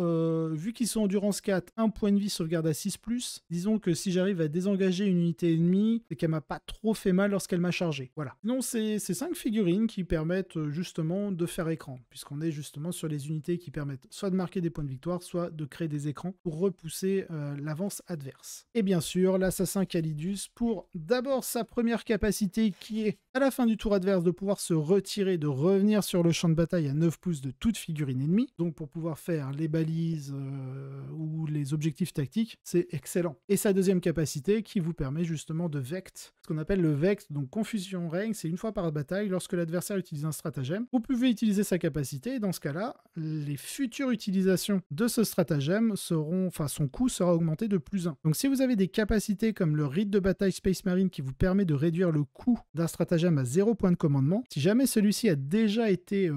vu qu'ils sont endurance 4, un point de vie sauvegarde à 6+, disons que si j'arrive à désengager une unité ennemie, c'est qu'elle m'a pas trop fait mal lorsqu'elle m'a chargé. Voilà. Sinon, c'est 5 figurines qui permettent justement de faire écran, puisqu'on est justement sur les unités qui permettent soit de marquer des points de victoire, soit de créer des écrans pour repousser l'avance adverse. Et bien sûr, l'assassin Calidus pour d'abord sa première capacité qui est à la fin du tour adverse de pouvoir se retirer, de revenir sur le champ de bataille à 9 pouces de toute figurine ennemie, donc pour pouvoir faire les balises ou les objectifs tactiques, c'est excellent. Et sa deuxième capacité qui vous permet justement de vect, ce qu'on appelle le vect, donc confusion règne, c'est une fois par bataille, lorsque l'adversaire utilise un stratagème, vous pouvez utiliser sa capacité, et dans ce cas-là, les futures utilisations de ce stratagème son coût sera augmenté de +1. Donc si vous avez des capacités comme le rite de bataille Space Marine qui vous permet de réduire le coût d'un stratagème à 0 point de commandement, si jamais celui-ci a déjà été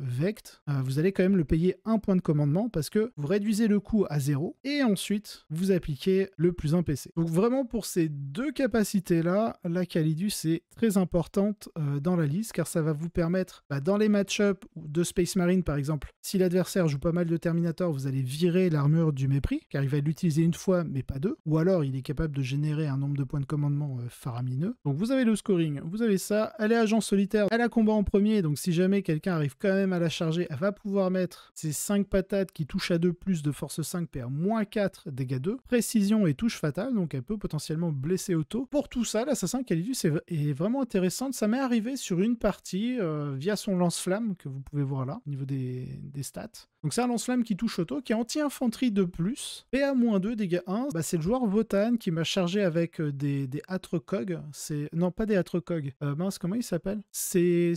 vect, vous allez quand même le payer 1 point de commandement parce que vous réduisez le coût à 0 et ensuite vous appliquez le +1 PC. Donc vraiment pour ces 2 capacités-là, la Calidus est très importante dans la liste car ça va vous permettre, dans les match-up de Space Marine par exemple, si l'adversaire joue pas mal de Terminator, vous allez virer l'armure du mépris car il va l'utiliser une fois mais pas 2, ou alors il est capable de générer un nombre de points de commandement faramineux. Donc vous avez le scoring, vous avez ça, elle est agent solitaire, elle a combat en premier, donc si jamais quelqu'un arrive quand même à la charger, elle va pouvoir mettre ses 5 patates qui touchent à 2 plus de force 5 PA -4 dégâts 2, précision et touche fatale, donc elle peut potentiellement blesser auto. Pour tout ça, l'assassin Calidus est vraiment intéressante, ça m'est arrivé sur une partie via son lance-flamme que vous pouvez voir là, au niveau des stats. Donc c'est un lance-flamme qui touche auto, qui est anti-infanterie de plus, PA-2, dégâts 1. Bah, c'est le joueur Votan qui m'a chargé avec des Atrecog. Non, pas des Atrecog. Mince, comment il s'appelle? C'est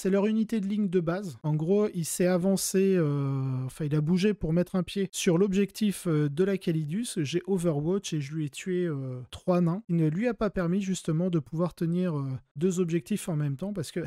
leur unité de ligne de base. En gros, il s'est avancé, il a bougé pour mettre un pied sur l'objectif de la Calidus. J'ai Overwatch et je lui ai tué 3 nains. Il ne lui a pas permis justement de pouvoir tenir 2 objectifs en même temps parce que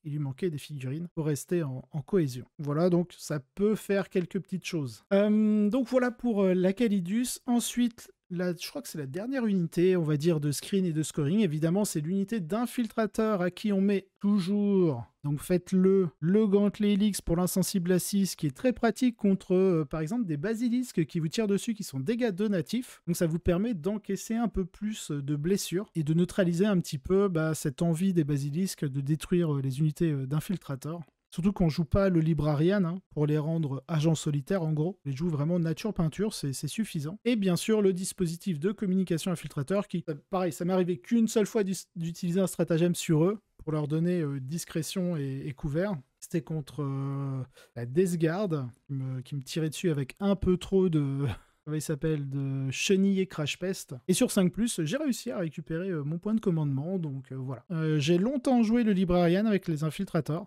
il lui manquait des figurines pour rester en cohésion. Voilà, donc ça peut faire quelques petites choses. Donc voilà pour la Calidus. Ensuite, je crois que c'est la dernière unité, on va dire, de screen et de scoring. Évidemment, c'est l'unité d'infiltrateur à qui on met toujours. Donc faites-le gantelet Helix pour l'insensible à 6, qui est très pratique contre, par exemple, des basilisques qui vous tirent dessus, qui sont dégâts de natifs. Donc ça vous permet d'encaisser un peu plus de blessures et de neutraliser un petit peu cette envie des basilisques de détruire les unités d'infiltrateurs. Surtout qu'on joue pas le Librarian pour les rendre agents solitaires en gros. Les joue vraiment nature peinture, c'est suffisant. Et bien sûr le dispositif de communication infiltrateur qui, pareil, ça m'est arrivé qu'une seule fois d'utiliser un stratagème sur eux pour leur donner discrétion et couvert. C'était contre la Death Guard qui me tirait dessus avec un peu trop de... il s'appelle de Chenille et Crash Pest. Et sur 5+, j'ai réussi à récupérer mon point de commandement, donc voilà. J'ai longtemps joué le Librarian avec les infiltrateurs.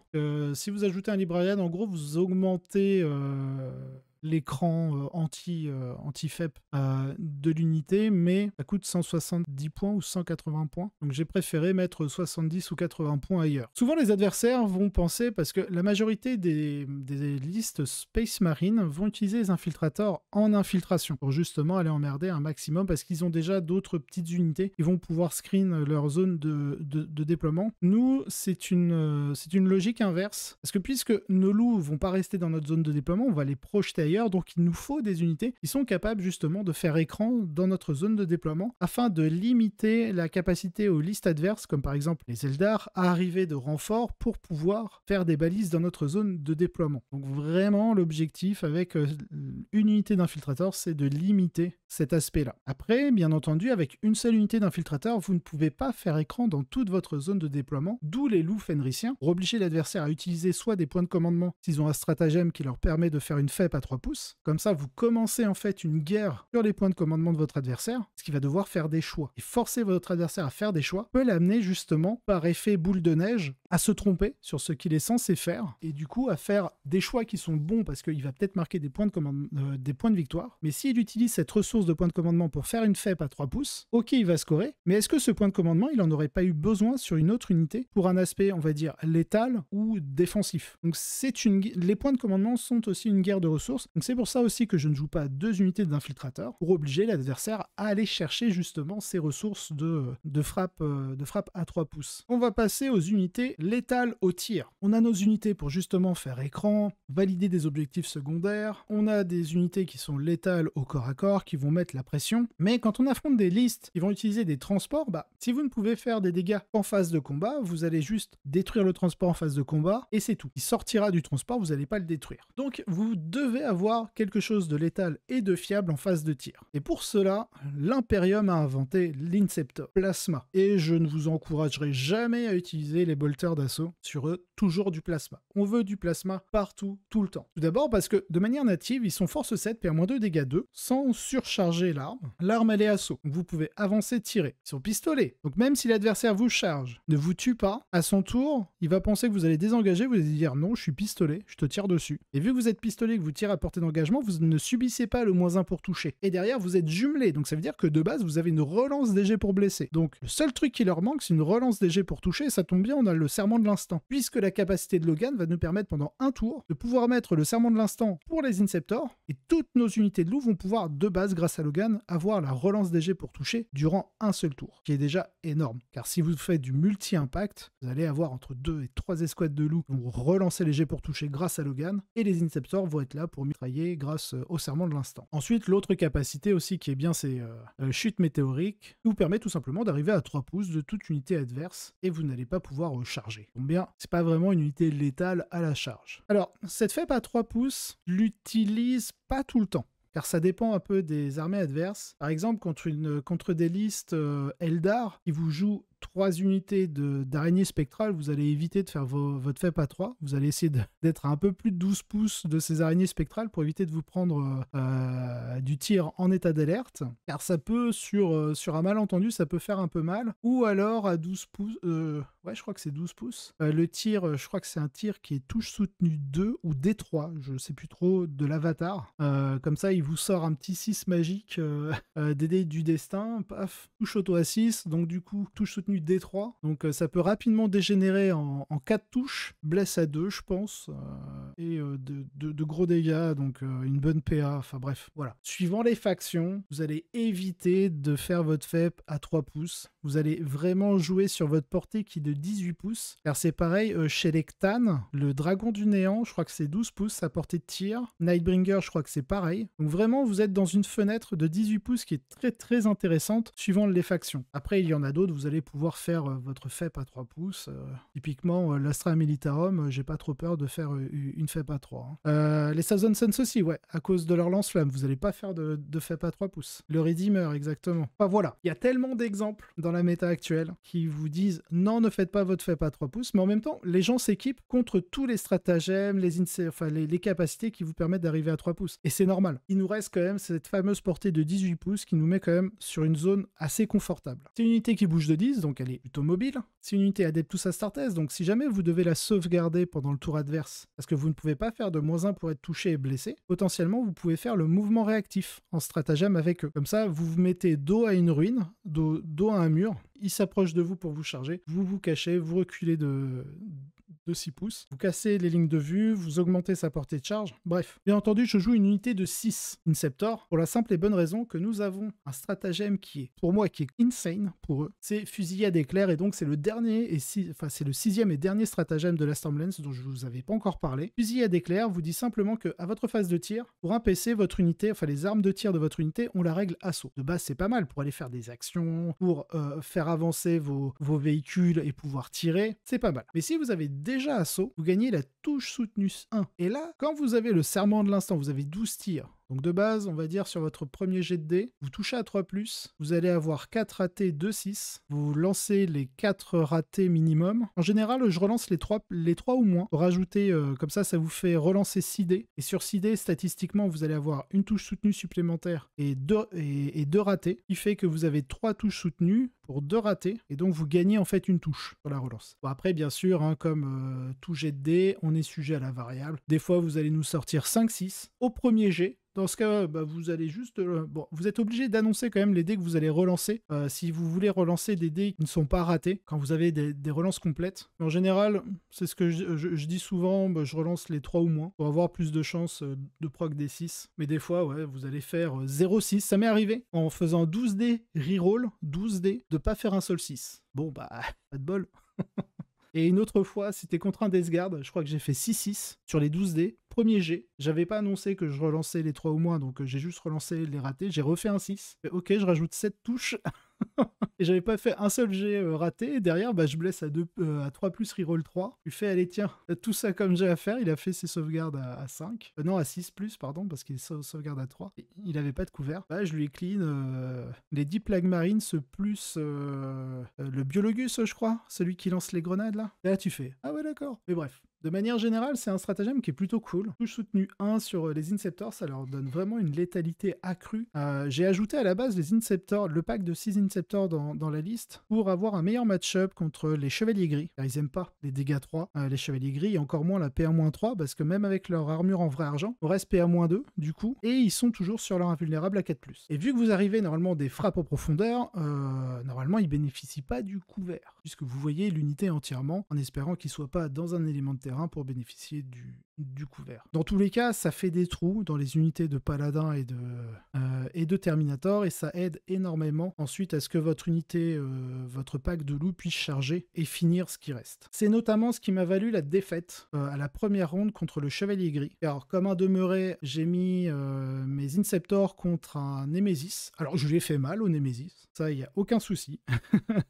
Si vous ajoutez un Librarian, en gros, vous augmentez l'écran anti-FEP de l'unité, mais ça coûte 170 points ou 180 points. Donc j'ai préféré mettre 70 ou 80 points ailleurs. Souvent les adversaires vont penser, parce que la majorité des listes Space Marine vont utiliser les infiltrateurs en infiltration, pour justement aller emmerder un maximum, parce qu'ils ont déjà d'autres petites unités qui vont pouvoir screen leur zone de déploiement. Nous, c'est une logique inverse, parce que puisque nos loups vont pas rester dans notre zone de déploiement, on va les projeter ailleurs, donc il nous faut des unités qui sont capables justement de faire écran dans notre zone de déploiement afin de limiter la capacité aux listes adverses, comme par exemple les Eldar, à arriver de renfort pour pouvoir faire des balises dans notre zone de déploiement. Donc vraiment l'objectif avec une unité d'infiltrateur, c'est de limiter cet aspect-là. Après, bien entendu, avec une seule unité d'infiltrateur, vous ne pouvez pas faire écran dans toute votre zone de déploiement, d'où les loups fenriciens, pour obliger l'adversaire à utiliser soit des points de commandement s'ils ont un stratagème qui leur permet de faire une FEP à 3 pouces. Comme ça, vous commencez en fait une guerre sur les points de commandement de votre adversaire, ce qui va devoir faire des choix. Et forcer votre adversaire à faire des choix peut l'amener justement, par effet boule de neige, à se tromper sur ce qu'il est censé faire, et du coup à faire des choix qui sont bons parce qu'il va peut-être marquer des points de victoire. Mais s'il utilise cette ressource de points de commandement pour faire une FEP à 3 pouces, ok, il va scorer, mais est-ce que ce point de commandement, il en aurait pas eu besoin sur une autre unité pour un aspect, on va dire, létal ou défensif? Donc les points de commandement sont aussi une guerre de ressources. Donc c'est pour ça aussi que je ne joue pas 2 unités d'infiltrateurs, pour obliger l'adversaire à aller chercher justement ses ressources de frappe à 3 pouces. On va passer aux unités létales au tir. On a nos unités pour justement faire écran, valider des objectifs secondaires. On a des unités qui sont létales au corps à corps, qui vont mettre la pression. Mais quand on affronte des listes qui vont utiliser des transports, si vous ne pouvez faire des dégâts en phase de combat, vous allez juste détruire le transport en phase de combat, et c'est tout. Il sortira du transport, vous n'allez pas le détruire. Donc vous devez avoir quelque chose de létal et de fiable en phase de tir. Et pour cela, l'Imperium a inventé l'Inceptor Plasma. Et je ne vous encouragerai jamais à utiliser les bolters d'assaut sur eux, toujours du plasma. On veut du plasma partout, tout le temps. Tout d'abord parce que de manière native, ils sont force 7, PA-2, dégâts 2, sans surcharger l'arme. L'arme, elle est assaut. Donc vous pouvez avancer, tirer. Ils sont pistolets. Donc même si l'adversaire vous charge, ne vous tue pas, à son tour, il va penser que vous allez désengager, vous allez dire non, je suis pistolet, je te tire dessus. Et vu que vous êtes pistolet, que vous tirez à portée d'engagement, vous ne subissez pas le -1 pour toucher. Et derrière, vous êtes jumelé. Donc ça veut dire que de base, vous avez une relance DG pour blesser. Donc le seul truc qui leur manque, c'est une relance DG pour toucher. Et ça tombe bien, on a le serment de l'instant. Puisque la capacité de Logan va nous permettre pendant un tour de pouvoir mettre le serment de l'instant pour les Inceptors. Et toutes nos unités de loup vont pouvoir, de base, grâce à Logan, avoir la relance DG pour toucher durant un seul tour. Qui est déjà énorme. Car si vous faites du multi-impact, vous allez avoir entre 2 et 3 escouades de loups qui vont relancer les jets pour toucher grâce à Logan. Et les Inceptors vont être là pour mitrailler grâce au serment de l'instant. Ensuite, l'autre capacité aussi qui est bien, c'est chute météorique, qui vous permet tout simplement d'arriver à 3 pouces de toute unité adverse et vous n'allez pas pouvoir charger. Donc bien, c'est pas vraiment une unité létale à la charge. Alors, cette FEP à 3 pouces, l'utilise pas tout le temps. Car ça dépend un peu des armées adverses. Par exemple, contre des listes Eldar, qui vous jouent 3 unités d'araignée spectrale, vous allez éviter de faire votre FEP à 3. Vous allez essayer d'être à un peu plus de 12 pouces de ces araignées spectrales pour éviter de vous prendre du tir en état d'alerte. Car ça peut, sur un malentendu, ça peut faire un peu mal. Ou alors à 12 pouces... ouais, je crois que c'est 12 pouces. Le tir, je crois que c'est un tir qui est touche soutenue 2 ou D3, je sais plus trop, de l'avatar. Comme ça, il vous sort un petit 6 magique des dés du destin. Paf, touche auto à 6. Donc du coup, touche soutenue D3. Donc ça peut rapidement dégénérer en 4 touches. Blesse à 2, je pense. Et de gros dégâts, donc une bonne PA. Enfin bref, voilà. Suivant les factions, vous allez éviter de faire votre FEP à 3 pouces. Vous allez vraiment jouer sur votre portée qui est de 18 pouces. Car c'est pareil chez les Cthulhu, le dragon du néant, je crois que c'est 12 pouces sa portée de tir. Nightbringer, je crois que c'est pareil. Donc vraiment, vous êtes dans une fenêtre de 18 pouces qui est très très intéressante suivant les factions. Après, il y en a d'autres, vous allez pouvoir faire votre FEP à 3 pouces. Typiquement, l'Astra Militarum, j'ai pas trop peur de faire une FEP à 3. Hein. Les Thousand Suns aussi, ouais, à cause de leur lance-flamme, vous n'allez pas faire de FEP à 3 pouces. Le Redeemer, exactement. Enfin voilà, il y a tellement d'exemples dans la méta actuelle qui vous disent non, ne faites pas votre FEP à 3 pouces, mais en même temps, les gens s'équipent contre tous les stratagèmes, les capacités qui vous permettent d'arriver à 3 pouces. Et c'est normal. Il nous reste quand même cette fameuse portée de 18 pouces qui nous met quand même sur une zone assez confortable. C'est une unité qui bouge de 10, donc elle est plutôt mobile. C'est une unité Adeptus Astartes, donc si jamais vous devez la sauvegarder pendant le tour adverse, parce que vous ne pouvez pas faire de -1 pour être touché et blessé, potentiellement vous pouvez faire le mouvement réactif en stratagème avec eux. Comme ça, vous vous mettez dos à une ruine, dos à un mur, il s'approche de vous pour vous charger, vous vous cachez, vous reculez de 6 pouces, vous cassez les lignes de vue, vous augmentez sa portée de charge, bref. Bien entendu, je joue une unité de 6 Inceptor, pour la simple et bonne raison que nous avons un stratagème qui est, pour moi, qui est insane pour eux, c'est fusillade éclair, et donc c'est le dernier, c'est le 6e et dernier stratagème de la Stormlands dont je vous avais pas encore parlé. Fusillade éclair vous dit simplement que à votre phase de tir, pour un PC, votre unité, enfin les armes de tir de votre unité ont la règle assaut. De base, c'est pas mal pour aller faire des actions, pour faire avancer vos véhicules et pouvoir tirer, c'est pas mal. Mais si vous avez déjà assaut, vous gagnez la touche soutenue 1. Et là, quand vous avez le serment de l'instant, vous avez 12 tirs. Donc de base, on va dire sur votre premier jet de dés, vous touchez à 3+, vous allez avoir 4 ratés, 2, 6. Vous lancez les 4 ratés minimum. En général, je relance les 3 ou moins. Pour rajouter, comme ça vous fait relancer 6 dés. Et sur 6 dés, statistiquement, vous allez avoir une touche soutenue supplémentaire et 2 ratés. Ce qui fait que vous avez 3 touches soutenues pour 2 ratés. Et donc, vous gagnez en fait une touche sur la relance. Bon, après, bien sûr, hein, comme tout jet de dés, on est sujet à la variable. Des fois, vous allez nous sortir 5-6 au premier jet. Dans ce cas, vous allez juste... bon, vous êtes obligé d'annoncer quand même les dés que vous allez relancer. Si vous voulez relancer des dés qui ne sont pas ratés, quand vous avez des relances complètes. Mais en général, c'est ce que je dis souvent, je relance les 3 ou moins pour avoir plus de chances de proc des 6. Mais des fois, ouais, vous allez faire 0,6. Ça m'est arrivé en faisant 12 dés reroll, 12 dés, de pas faire un seul 6. Bon, pas de bol. Et une autre fois, c'était contre un Death Guard, je crois que j'ai fait 6-6 sur les 12 dés. Premier jet, j'avais pas annoncé que je relançais les 3 ou moins, donc j'ai juste relancé les ratés. J'ai refait un 6. Et ok, je rajoute 7 touches. Et j'avais pas fait un seul jet raté. Et derrière, je blesse à 3+, reroll 3. Je lui fais, allez, tiens, tout ça comme j'ai à faire. Il a fait ses sauvegardes à 5. Non, à 6+, pardon, parce qu'il est sauvegarde à 3. Et il avait pas de couvert. Je lui ai clean les 10 plagues marines, plus le biologus, je crois. Celui qui lance les grenades, là. Et là, tu fais, ah ouais, d'accord. Mais bref. De manière générale, c'est un stratagème qui est plutôt cool. Touche soutenue 1 sur les Inceptors, ça leur donne vraiment une létalité accrue. J'ai ajouté à la base les Inceptors, le pack de 6 Inceptors dans la liste, pour avoir un meilleur match-up contre les Chevaliers Gris. Car ils aiment pas les dégâts 3, les Chevaliers Gris, et encore moins la PA-3, parce que même avec leur armure en vrai argent, on reste PA-2, du coup, et ils sont toujours sur leur invulnérable à 4+. Et vu que vous arrivez normalement des frappes en profondeur, normalement ils bénéficient pas du couvert, puisque vous voyez l'unité entièrement, en espérant qu'ils soient pas dans un élément de terrain pour bénéficier du couvert. Dans tous les cas, ça fait des trous dans les unités de Paladin et de Terminator, et ça aide énormément ensuite à ce que votre unité, votre pack de loup puisse charger et finir ce qui reste. C'est notamment ce qui m'a valu la défaite à la première ronde contre le Chevalier Gris. Alors, comme un demeuré, j'ai mis mes Inceptors contre un Némésis. Alors, je lui ai fait mal au Némésis, ça, il n'y a aucun souci.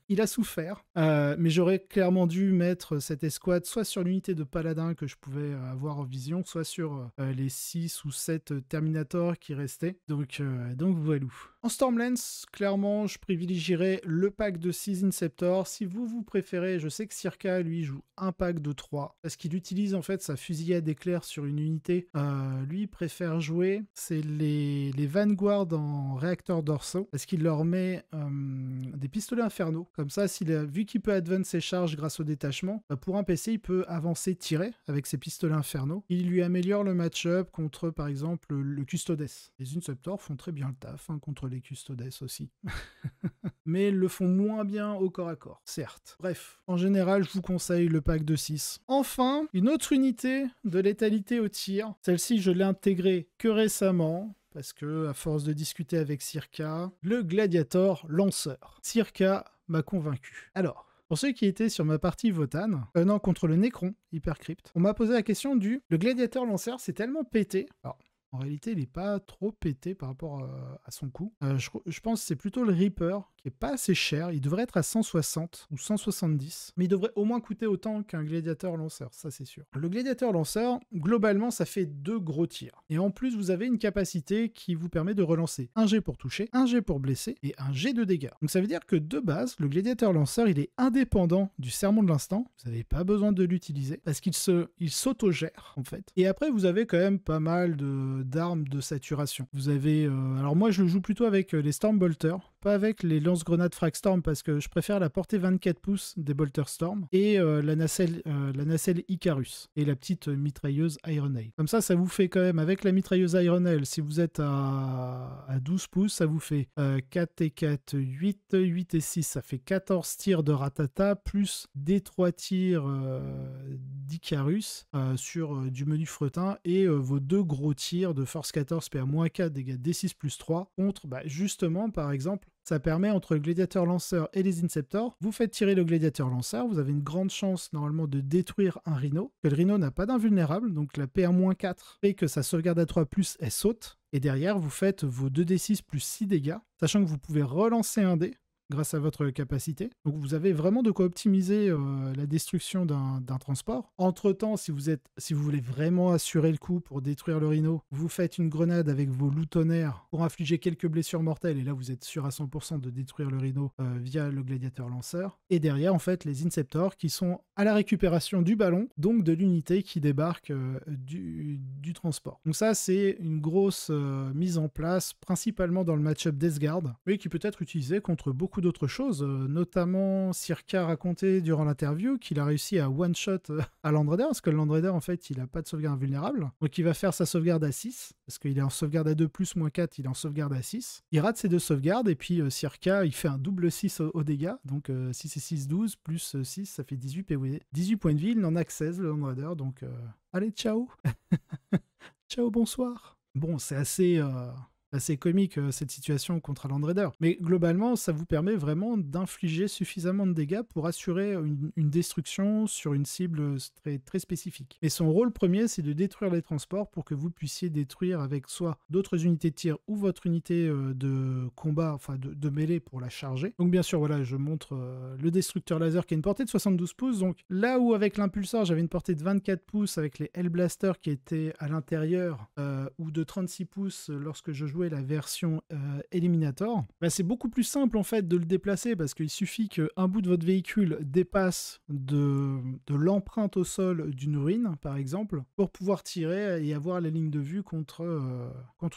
Il a souffert, mais j'aurais clairement dû mettre cette escouade soit sur l'unité de Paladin que je pouvais avoir en vision, soit sur les 6 ou 7 Terminator qui restaient. Donc voilà. En Stormlands, clairement, je privilégierais le pack de 6 Inceptor. Si vous préférez, je sais que Circa, lui, joue un pack de 3, parce qu'il utilise en fait sa fusillade éclair sur une unité. Lui, il préfère jouer, c'est les Vanguard en réacteur dorsaux, parce qu'il leur met des pistolets infernaux. Comme ça, vu qu'il peut advance ses charges grâce au détachement, pour un PC, il peut avancer, tirer avec ses pistolets infernaux. Il lui améliore le match-up contre, par exemple, le Custodes. Les Inceptor font très bien le taf contre les Custodes aussi. Mais ils le font moins bien au corps à corps, certes. Bref, en général, je vous conseille le pack de 6. Enfin, une autre unité de létalité au tir. Celle-ci, je l'ai intégrée que récemment, parce que, à force de discuter avec Circa, le Gladiator lanceur. Circa m'a convaincu. Alors, pour ceux qui étaient sur ma partie Votan, contre le Necron, Hypercrypt, on m'a posé la question le Gladiator lanceur, c'est tellement pété. Alors, en réalité, il n'est pas trop pété par rapport à son coût. Je pense que c'est plutôt le Reaper qui est pas assez cher. Il devrait être à 160 ou 170, mais il devrait au moins coûter autant qu'un Gladiator lanceur, ça c'est sûr. Le Gladiator lanceur, globalement, ça fait 2 gros tirs. Et en plus, vous avez une capacité qui vous permet de relancer un jet pour toucher, un jet pour blesser et un jet de dégâts. Donc ça veut dire que de base, le Gladiator lanceur, il est indépendant du sermon de l'instant. Vous n'avez pas besoin de l'utiliser parce qu'il s'autogère en fait. Et après, vous avez quand même pas mal d'armes de saturation. Vous avez... alors moi, je le joue plutôt avec les Stormbolter, pas avec les lance-grenades Fragstorm, parce que je préfère la portée 24 pouces des Bolter Storm et la nacelle Icarus et la petite mitrailleuse Iron-Hail. Comme ça vous fait quand même, avec la mitrailleuse Iron-Hail, si vous êtes à 12 pouces, ça vous fait 4 et 4, 8, 8 et 6, ça fait 14 tirs de Ratata, plus des 3 tirs d'Icarus sur du menu fretin, et vos 2 gros tirs de Force 14 PA-4, dégâts D6 plus 3, contre, justement, par exemple, ça permet, entre le Gladiator lanceur et les Inceptors, vous faites tirer le Gladiator lanceur, vous avez une grande chance normalement de détruire un Rhino, que le Rhino n'a pas d'invulnérable, donc la PA-4 fait que sa sauvegarde à 3+, elle saute, et derrière vous faites vos 2d6 plus 6 dégâts, sachant que vous pouvez relancer un dé grâce à votre capacité. Donc vous avez vraiment de quoi optimiser la destruction d'un transport. Entre-temps, si vous voulez vraiment assurer le coup pour détruire le Rhino, vous faites une grenade avec vos loups tonnerres pour infliger quelques blessures mortelles, et là vous êtes sûr à 100% de détruire le Rhino via le Gladiator lanceur. Et derrière, en fait, les Inceptors qui sont à la récupération du ballon, donc de l'unité qui débarque du transport. Donc ça, c'est une grosse mise en place, principalement dans le match-up Death Guard, mais qui peut être utilisé contre beaucoup d'autres choses, notamment Circa racontait durant l'interview qu'il a réussi à one-shot à Landraider, parce que le Landraider, en fait, il n'a pas de sauvegarde invulnérable, donc il va faire sa sauvegarde à 6, parce qu'il est en sauvegarde à 2+, -4, il est en sauvegarde à 6. Il rate ses 2 sauvegardes, et puis Circa, il fait un double 6 aux dégâts, donc 6 et 6, 12, plus 6, ça fait 18 PV. 18 points de vie, il n'en a que 16, le Landraider, donc allez, ciao. Ciao, bonsoir. Bon, c'est assez comique cette situation contre Land Raider. Mais globalement, ça vous permet vraiment d'infliger suffisamment de dégâts pour assurer une destruction sur une cible très, très spécifique. Et son rôle premier, c'est de détruire les transports pour que vous puissiez détruire avec soit d'autres unités de tir ou votre unité de combat, enfin de mêlée pour la charger. Donc bien sûr, voilà, je montre le destructeur laser qui a une portée de 72 pouces. Donc là où avec l'impulseur, j'avais une portée de 24 pouces avec les Hellblaster qui étaient à l'intérieur, ou de 36 pouces lorsque je jouais la version Eliminator, c'est beaucoup plus simple en fait de le déplacer, parce qu'il suffit qu'un bout de votre véhicule dépasse de l'empreinte au sol d'une ruine, par exemple, pour pouvoir tirer et avoir la ligne de vue contre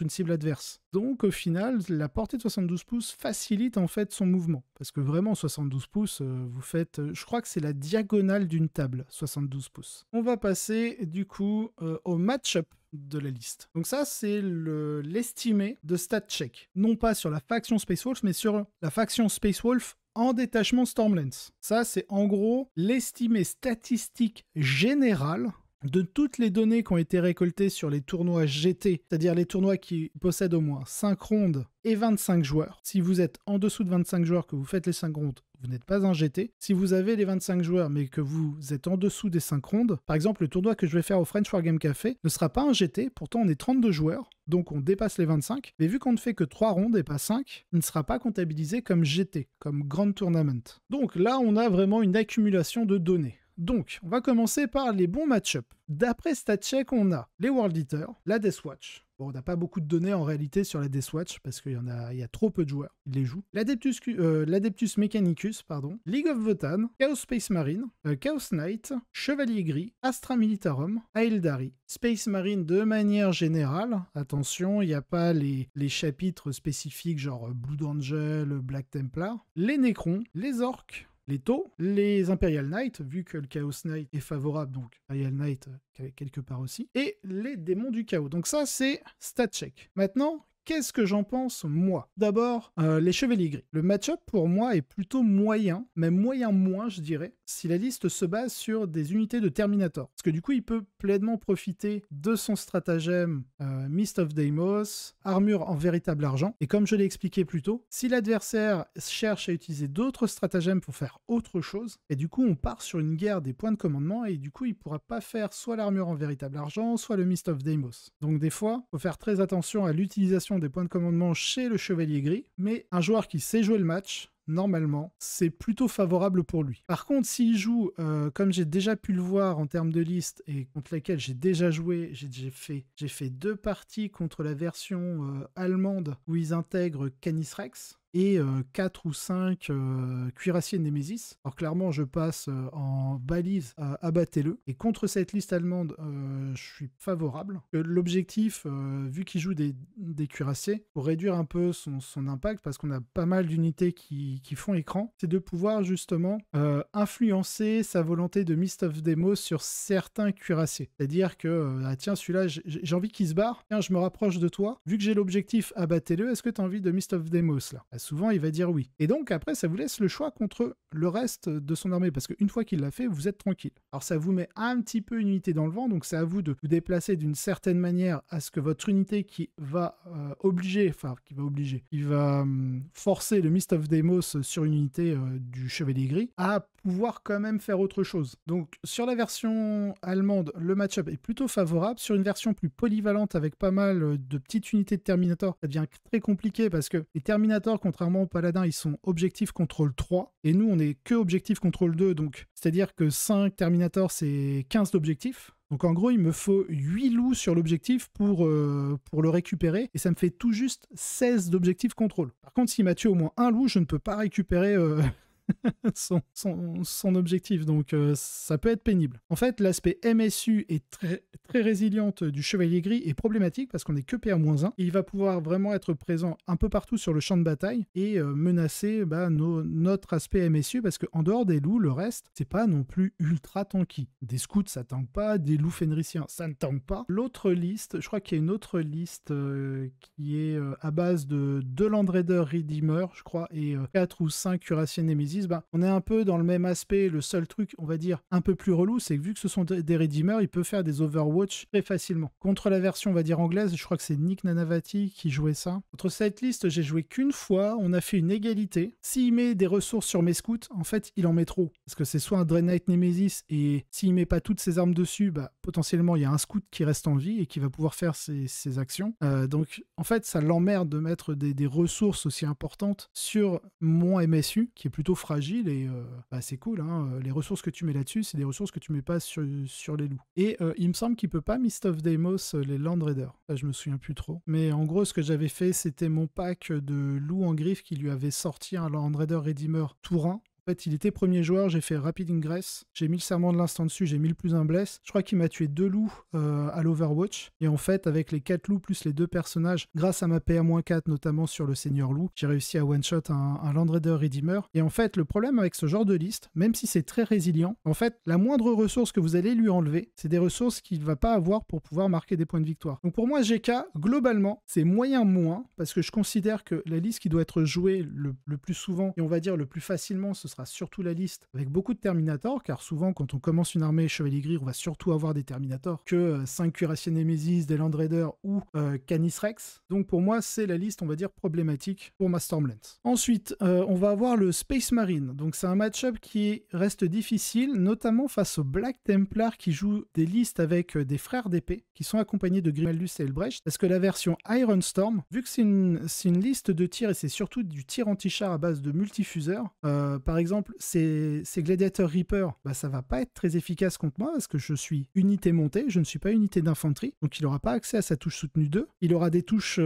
une cible adverse. Donc au final, la portée de 72 pouces facilite en fait son mouvement, parce que vraiment 72 pouces, vous faites, je crois que c'est la diagonale d'une table, 72 pouces. On va passer du coup au match-up de la liste. Donc ça, c'est l'estimé de StatCheck. Non pas sur la faction Space Wolf, mais sur la faction Space Wolf en détachement Stormlands. Ça, c'est en gros l'estimé statistique général de toutes les données qui ont été récoltées sur les tournois GT, c'est-à-dire les tournois qui possèdent au moins 5 rondes et 25 joueurs. Si vous êtes en dessous de 25 joueurs, que vous faites les 5 rondes, vous n'êtes pas un GT. Si vous avez les 25 joueurs, mais que vous êtes en dessous des 5 rondes, par exemple, le tournoi que je vais faire au French Wargame Café ne sera pas un GT, pourtant on est 32 joueurs, donc on dépasse les 25, mais vu qu'on ne fait que 3 rondes et pas 5, il ne sera pas comptabilisé comme GT, comme Grand Tournament. Donc là, on a vraiment une accumulation de données. Donc, on va commencer par les bons match-up. D'après StatCheck, on a les World Eaters, la Deathwatch. Bon, on n'a pas beaucoup de données en réalité sur la Deathwatch parce qu'il y a trop peu de joueurs qui les jouent. L'Adeptus Mechanicus, pardon, League of Votan, Chaos Space Marine, Chaos Knight, Chevalier Gris, Astra Militarum, Aeldari, Space Marine de manière générale. Attention, il n'y a pas les chapitres spécifiques genre Blood Angel, Black Templar, les Necrons, les Orcs, les taux, les Imperial Knight, vu que le Chaos Knight est favorable, donc Imperial Knight quelque part aussi, et les démons du chaos. Donc ça, c'est StatCheck. Maintenant, qu'est-ce que j'en pense, moi? D'abord, les Chevaliers Gris. Le match-up, pour moi, est plutôt moyen, même moyen moins, je dirais, si la liste se base sur des unités de Terminator. Parce que du coup, il peut pleinement profiter de son stratagème Mist of Deimos, armure en véritable argent. Et comme je l'ai expliqué plus tôt, si l'adversaire cherche à utiliser d'autres stratagèmes pour faire autre chose, et du coup, on part sur une guerre des points de commandement, et du coup, il ne pourra pas faire soit l'armure en véritable argent, soit le Mist of Deimos. Donc des fois, il faut faire très attention à l'utilisation des points de commandement chez le Chevalier Gris, mais un joueur qui sait jouer le match, normalement, c'est plutôt favorable pour lui. Par contre, s'il joue, comme j'ai déjà pu le voir en termes de liste et contre laquelle j'ai déjà joué, j'ai fait 2 parties contre la version allemande où ils intègrent Canis Rex, et 4 ou 5 cuirassiers Nemesis. Alors clairement, je passe en balise abattez-le. Et contre cette liste allemande, je suis favorable. L'objectif, vu qu'il joue des cuirassiers, pour réduire un peu son impact, parce qu'on a pas mal d'unités qui font écran, c'est de pouvoir justement influencer sa volonté de Mist of Deimos sur certains cuirassiers. C'est-à-dire que, ah, tiens, celui-là, j'ai envie qu'il se barre. Tiens, je me rapproche de toi. Vu que j'ai l'objectif abattez-le, est-ce que tu as envie de Mist of Deimos là? Souvent, il va dire oui. Et donc, après, ça vous laisse le choix contre le reste de son armée, parce qu'une fois qu'il l'a fait, vous êtes tranquille. Alors, ça vous met un petit peu une unité dans le vent, donc c'est à vous de vous déplacer d'une certaine manière à ce que votre unité qui va forcer le Mist of Deimos sur une unité du Chevalier Gris, à pouvoir quand même faire autre chose. Donc, sur la version allemande, le match-up est plutôt favorable. Sur une version plus polyvalente, avec pas mal de petites unités de Terminator, ça devient très compliqué, parce que les Terminators, contrairement aux Paladins, ils sont objectif contrôle 3, et nous, on est que objectif contrôle 2, donc c'est-à-dire que 5 Terminators, c'est 15 d'objectifs. Donc en gros, il me faut 8 loups sur l'objectif pour le récupérer, et ça me fait tout juste 16 d'objectif contrôle. Par contre, s'il m'a tué au moins un loup, je ne peux pas récupérer son objectif, donc ça peut être pénible. En fait, l'aspect MSU est très résiliente du Chevalier Gris est problématique parce qu'on n'est que PA-1, et il va pouvoir vraiment être présent un peu partout sur le champ de bataille et menacer notre aspect MSU, parce qu'en dehors des loups, le reste, c'est pas non plus ultra tanky. Des scouts, ça tank pas, des loups fenriciens, ça ne tank pas. L'autre liste, je crois qu'il y a une autre liste qui est à base de 2 Land Raider Redeemer, je crois, et 4 ou 5 cuirassiers Nemesis. On est un peu dans le même aspect. Le seul truc, on va dire, un peu plus relou, c'est que vu que ce sont des Redeemers, il peut faire des Overwatch très facilement. Contre la version, on va dire, anglaise, je crois que c'est Nick Nanavati qui jouait ça. Contre cette liste, j'ai joué qu'une fois, on a fait une égalité. S'il met des ressources sur mes scouts, en fait, il en met trop. Parce que c'est soit un Dread Knight Nemesis, et s'il met pas toutes ses armes dessus, potentiellement, il y a un scout qui reste en vie et qui va pouvoir faire ses actions. Donc, en fait, ça l'emmerde de mettre des ressources aussi importantes sur mon MSU, qui est plutôt fragile, et c'est cool, hein. Les ressources que tu mets là-dessus, c'est des ressources que tu mets pas sur les loups. Et il me semble qu'il peut pas Mist of Deimos les Land Raiders. Là, je me souviens plus trop. Mais en gros, ce que j'avais fait, c'était mon pack de loups en griffe qui lui avait sorti un Land Raider Redeemer Tourin. En fait, il était premier joueur, j'ai fait Rapid Ingress, j'ai mis le serment de l'instant dessus, j'ai mis le plus un bless. Je crois qu'il m'a tué 2 loups à l'Overwatch. Et en fait, avec les 4 loups plus les 2 personnages, grâce à ma PA-4, notamment sur le Seigneur Loup, j'ai réussi à one-shot un Land Raider Redeemer. Et en fait, le problème avec ce genre de liste, même si c'est très résilient, en fait, la moindre ressource que vous allez lui enlever, c'est des ressources qu'il ne va pas avoir pour pouvoir marquer des points de victoire. Donc pour moi, GK, globalement, c'est moyen moins, parce que je considère que la liste qui doit être jouée le plus souvent, et on va dire le plus facilement, ce sera surtout la liste avec beaucoup de Terminators, car souvent quand on commence une armée Chevalier Gris, on va surtout avoir des Terminators que 5 cuirassiers Nemesis, des Land Raiders ou Canis Rex. Donc pour moi, c'est la liste, on va dire, problématique pour ma Stormlands. Ensuite, on va avoir le Space Marine. Donc c'est un match-up qui reste difficile, notamment face au Black Templar qui joue des listes avec des frères d'épée qui sont accompagnés de Grimaldus et Elbrecht, parce que la version Iron Storm, vu que c'est une liste de tir et c'est surtout du tir anti-char à base de multifuseurs, par exemple, exemple, ces Gladiator Reaper, bah, ça va pas être très efficace contre moi parce que je suis unité montée, je ne suis pas unité d'infanterie, donc il n'aura pas accès à sa touche soutenue 2. Il aura des touches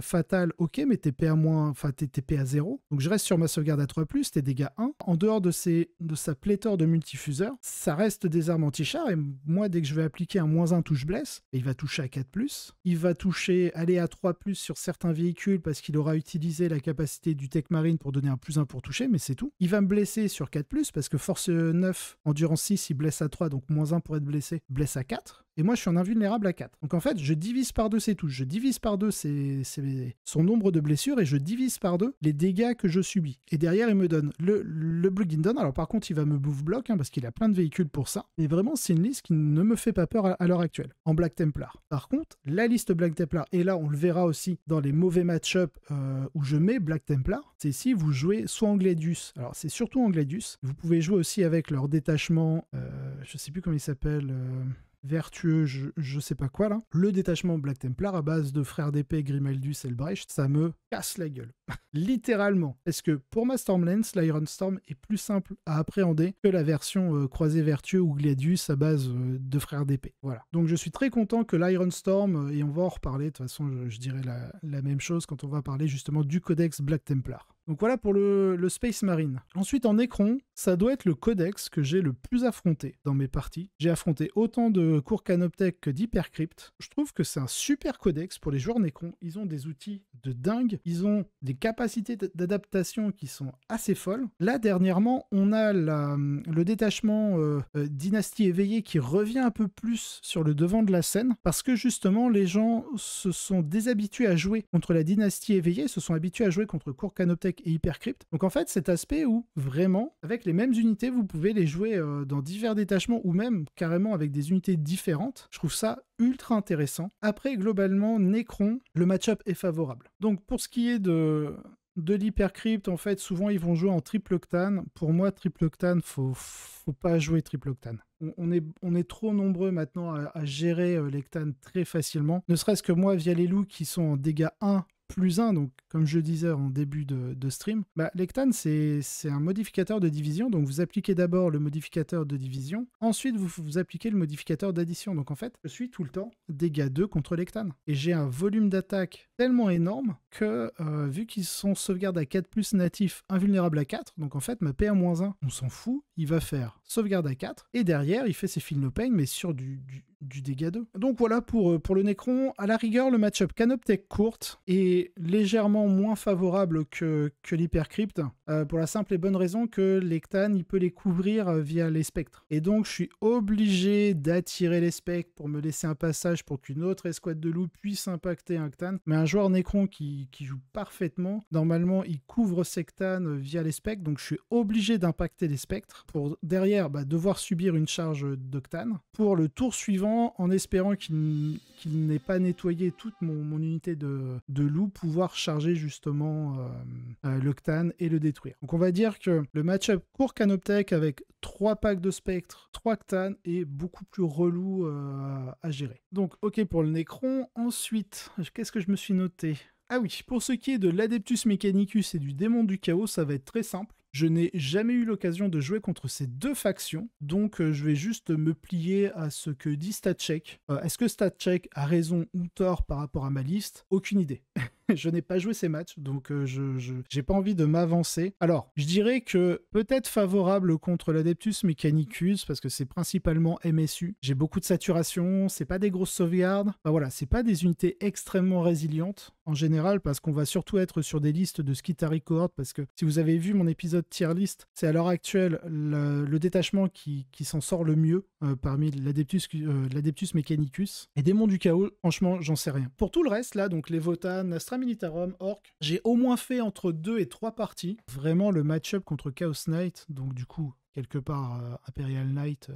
fatales, ok, mais TP à moins, enfin TP à 0. Donc je reste sur ma sauvegarde à 3+, tes dégâts 1. En dehors de sa pléthore de multifuseurs, ça reste des armes anti-char, et moi, dès que je vais appliquer un -1 touche blesse, il va toucher à 4+. Il va toucher, aller à 3+ sur certains véhicules parce qu'il aura utilisé la capacité du Tech Marine pour donner un +1 pour toucher, mais c'est tout. Il va me blesser sur 4+, parce que force 9, endurance 6, il blesse à 3, donc -1 pour être blessé, blesse à 4. Et moi, je suis en invulnérable à 4. Donc en fait, je divise par 2 ses touches, je divise par 2 son nombre de blessures, et je divise par 2 les dégâts que je subis. Et derrière, il me donne le Blue Guindon. Alors par contre, il va me bouffe bloc, parce qu'il a plein de véhicules pour ça. Mais vraiment, c'est une liste qui ne me fait pas peur à l'heure actuelle, en Black Templar. Par contre, la liste Black Templar, et là, on le verra aussi dans les mauvais match-up où je mets Black Templar, c'est si vous jouez soit en Gladius. Alors c'est surtout en Gladius. Vous pouvez jouer aussi avec leur détachement, je sais plus comment il s'appelle... vertueux, je sais pas quoi là. Le détachement Black Templar à base de frères d'épée Grimaldus et Elbrecht, ça me casse la gueule. Littéralement. Parce que pour ma Stormlance, l'Iron Storm est plus simple à appréhender que la version croisé vertueux ou Gladius à base de frères d'épée. Voilà. Donc je suis très content que l'Iron Storm, et on va en reparler, de toute façon je dirais la même chose quand on va parler justement du codex Black Templar. Donc voilà pour le Space Marine. Ensuite en Necron, ça doit être le codex que j'ai le plus affronté dans mes parties. J'ai affronté autant de Cour Canoptech que d'Hypercrypt. Je trouve que c'est un super codex pour les joueurs Necron. Ils ont des outils de dingue, ils ont des capacités d'adaptation qui sont assez folles. Là dernièrement, on a le détachement Dynastie éveillée qui revient un peu plus sur le devant de la scène parce que justement les gens se sont déshabitués à jouer contre la Dynastie éveillée, se sont habitués à jouer contre Cour Canoptech et Hypercrypt. Donc en fait, cet aspect où vraiment, avec les mêmes unités, vous pouvez les jouer dans divers détachements ou même carrément avec des unités différentes, je trouve ça ultra intéressant. Après, globalement, Necron, le match-up est favorable. Donc pour ce qui est de l'Hypercrypt, en fait, souvent ils vont jouer en triple octane. Pour moi, triple octane, faut pas jouer triple octane. On est trop nombreux maintenant à gérer l'hectane très facilement. Ne serait-ce que moi, via les loups qui sont en dégâts 1+1, donc comme je disais en début de stream, l'hectane c'est un modificateur de division, donc vous appliquez d'abord le modificateur de division, ensuite vous appliquez le modificateur d'addition, donc en fait je suis tout le temps dégâts 2 contre l'hectane, et j'ai un volume d'attaque tellement énorme que vu qu'ils sont sauvegarde à 4+ natif, invulnérable à 4, donc en fait ma PA-1, on s'en fout, il va faire sauvegarde à 4, et derrière il fait ses Feel No Pain, mais sur du dégât 2. Donc voilà pour le Necron. À la rigueur, le match-up Canoptech courte est légèrement moins favorable que l'Hypercrypt, pour la simple et bonne raison que l'Hectane, il peut les couvrir via les spectres. Et donc, je suis obligé d'attirer les spectres pour me laisser un passage pour qu'une autre escouade de loups puisse impacter un Hectane. Mais un joueur Necron qui joue parfaitement, normalement, il couvre Sectane via les spectres, donc je suis obligé d'impacter les spectres pour derrière devoir subir une charge d'Octane. Pour le tour suivant, en espérant qu'il n'ait pas nettoyé toute mon unité de loup, pouvoir charger justement l'Octane et le détruire. Donc on va dire que le match-up Cour Canoptech avec 3 packs de spectres, 3 Octanes est beaucoup plus relou à gérer. Donc ok pour le Necron. Ensuite, qu'est-ce que je me suis noté ? Ah oui, pour ce qui est de l'Adeptus Mechanicus et du Démon du Chaos, ça va être très simple. Je n'ai jamais eu l'occasion de jouer contre ces deux factions, donc je vais juste me plier à ce que dit StatCheck. Est-ce que StatCheck a raison ou tort par rapport à ma liste ? Aucune idée. Je n'ai pas joué ces matchs, donc je n'ai pas envie de m'avancer. Alors, je dirais que peut-être favorable contre l'Adeptus Mechanicus, parce que c'est principalement MSU. J'ai beaucoup de saturation, c'est pas des grosses sauvegardes. Enfin, voilà, c'est pas des unités extrêmement résilientes en général, parce qu'on va surtout être sur des listes de Skitari Cohort, parce que si vous avez vu mon épisode tier list, c'est à l'heure actuelle le détachement qui s'en sort le mieux parmi l'Adeptus Mechanicus. Et Démon du Chaos, franchement, j'en sais rien. Pour tout le reste, là, donc les Votan, Astra Militarum, Orc, j'ai au moins fait entre 2 et 3 parties. Vraiment, le match-up contre Chaos Knight, donc du coup, quelque part, Imperial Knight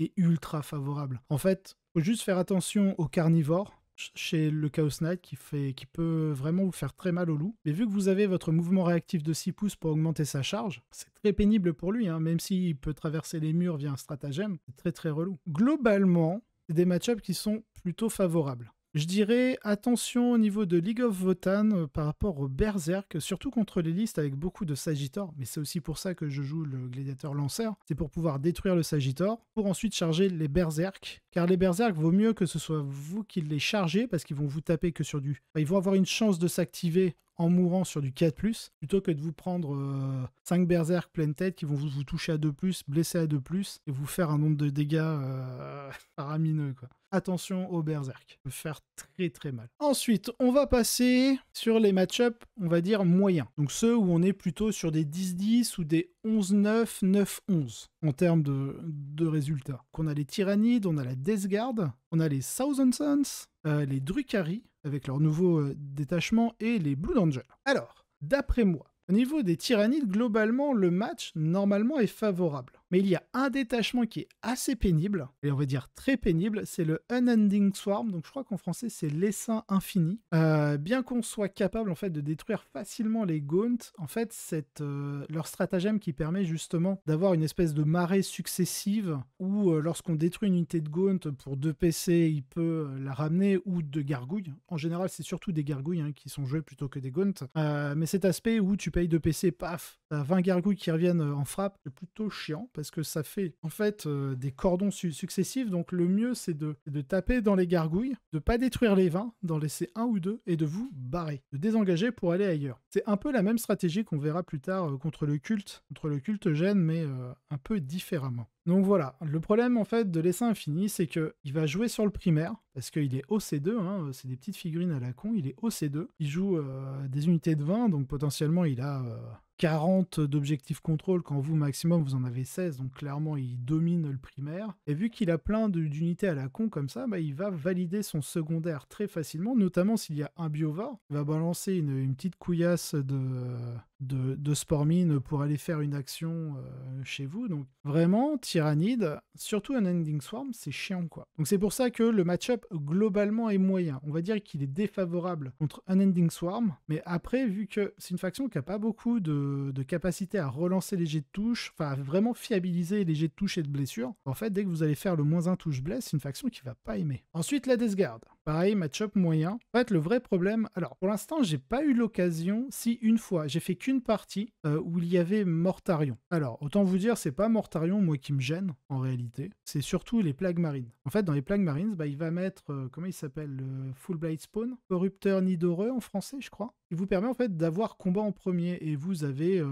est ultra favorable. En fait, faut juste faire attention aux carnivores chez le Chaos Knight qui peut vraiment vous faire très mal au loup. Mais vu que vous avez votre mouvement réactif de 6 pouces pour augmenter sa charge, c'est très pénible pour lui, hein, même s'il peut traverser les murs via un stratagème, c'est très très relou. Globalement, c'est des match-ups qui sont plutôt favorables. Je dirais attention au niveau de League of Votan par rapport au Berserk, surtout contre les listes avec beaucoup de Sagittor, mais c'est aussi pour ça que je joue le Gladiateur Lanceur, c'est pour pouvoir détruire le Sagittor, pour ensuite charger les Berserk, car les Berserk, vaut mieux que ce soit vous qui les chargez, parce qu'ils vont vous taper que sur du... Enfin, ils vont avoir une chance de s'activer en mourant sur du 4+, plutôt que de vous prendre 5 berserk pleine tête qui vont vous toucher à 2+, blesser à 2+, et vous faire un nombre de dégâts faramineux, quoi. Attention aux berserk, ça peut faire très très mal. Ensuite, on va passer sur les match-up, on va dire moyens. Donc ceux où on est plutôt sur des 10-10 ou des 11-9, 9-11 en termes de résultats. Donc on a les Tyrannides, on a la Death Guard, on a les Thousand Sons, les Drukhari, avec leur nouveau détachement, et les Blood Angels. Alors, d'après moi, au niveau des Tyrannides, globalement, le match, normalement, est favorable. Mais il y a un détachement qui est assez pénible, et on va dire très pénible, c'est le Unending Swarm, donc je crois qu'en français c'est l'essaim infini. Bien qu'on soit capable en fait de détruire facilement les Gaunt, en fait c'est leur stratagème qui permet justement d'avoir une espèce de marée successive où lorsqu'on détruit une unité de Gaunt pour 2 PC, il peut la ramener, ou de gargouilles. En général c'est surtout des gargouilles qui sont jouées plutôt que des Gaunt. Mais cet aspect où tu payes 2 PC, paf, t'as 20 gargouilles qui reviennent en frappe, c'est plutôt chiant, parce que ça fait en fait des cordons successifs, donc le mieux c'est de taper dans les gargouilles, de pas détruire les 20, d'en laisser un ou deux, et de vous barrer, de désengager pour aller ailleurs. C'est un peu la même stratégie qu'on verra plus tard contre le culte gène, mais un peu différemment. Donc voilà, le problème en fait de l'essaim infini, c'est qu'il va jouer sur le primaire, parce qu'il est OC2, c'est des petites figurines à la con, il est OC2, il joue des unités de 20, donc potentiellement il a 40 d'objectifs contrôle quand vous maximum vous en avez 16, donc clairement il domine le primaire. Et vu qu'il a plein d'unités à la con comme ça, il va valider son secondaire très facilement, notamment s'il y a un biovore. Il va balancer une petite couillasse de spore mine pour aller faire une action chez vous. Donc vraiment, Tyrannide, surtout un Ending Swarm, c'est chiant quoi. Donc c'est pour ça que le match-up globalement est moyen. On va dire qu'il est défavorable contre un Ending Swarm, mais après, vu que c'est une faction qui n'a pas beaucoup de capacité à relancer les jets de touche, enfin à vraiment fiabiliser les jets de touche et de blessure, en fait dès que vous allez faire le -1 touche blesse, c'est une faction qui va pas aimer. Ensuite la Death Guard, pareil, match-up moyen. En fait le vrai problème, alors pour l'instant j'ai pas eu l'occasion, si une fois, j'ai fait qu'une partie où il y avait Mortarion. Alors autant vous dire, c'est pas Mortarion moi qui me gêne en réalité, c'est surtout les Plagues Marines. En fait dans les Plagues Marines, il va mettre, comment il s'appelle, le Full Blade Spawn, Corrupteur Nidoreux en français je crois, qui vous permet en fait d'avoir combat en premier, et vous avez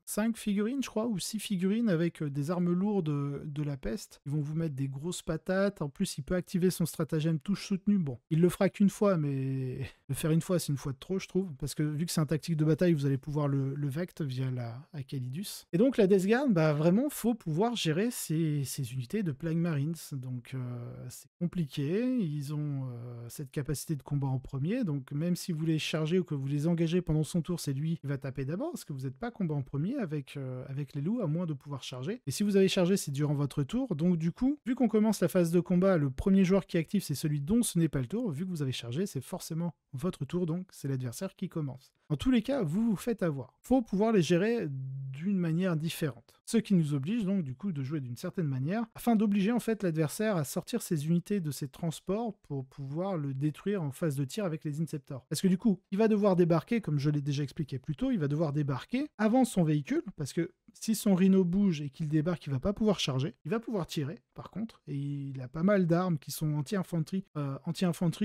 5 figurines je crois, ou 6 figurines avec des armes lourdes de la peste. Ils vont vous mettre des grosses patates, en plus il peut activer son stratagème touche soutenue. Bon, il le fera qu'une fois, mais le faire une fois c'est une fois de trop je trouve, parce que vu que c'est un tactique de bataille, vous allez pouvoir le vect via la Calidus. Et donc la Death Guard, vraiment faut pouvoir gérer ces unités de Plague Marines, donc c'est compliqué, ils ont cette capacité de combat en premier, donc même si vous les chargez ou que vous les engagez pendant son tour, c'est lui qui va taper d'abord, parce que vous n'êtes pas combat en premier avec les loups, à moins de pouvoir charger. Et si vous avez chargé, c'est durant votre tour, donc du coup, vu qu'on commence la phase de combat, le premier joueur qui active, c'est celui dont ce n'est pas le tour, vu que vous avez chargé, c'est forcément votre tour, donc c'est l'adversaire qui commence. En tous les cas, vous vous faites avoir. Faut pouvoir les gérer d'une manière différente. Ce qui nous oblige donc du coup de jouer d'une certaine manière, afin d'obliger en fait l'adversaire à sortir ses unités de ses transports pour pouvoir le détruire en phase de tir avec les Inceptors. Parce que du coup, il va devoir débarquer, comme je l'ai déjà expliqué plus tôt, il va devoir débarquer avant son véhicule, parce que si son rhino bouge et qu'il débarque, il va pas pouvoir charger. Il va pouvoir tirer, par contre, et il a pas mal d'armes qui sont anti-infanterie.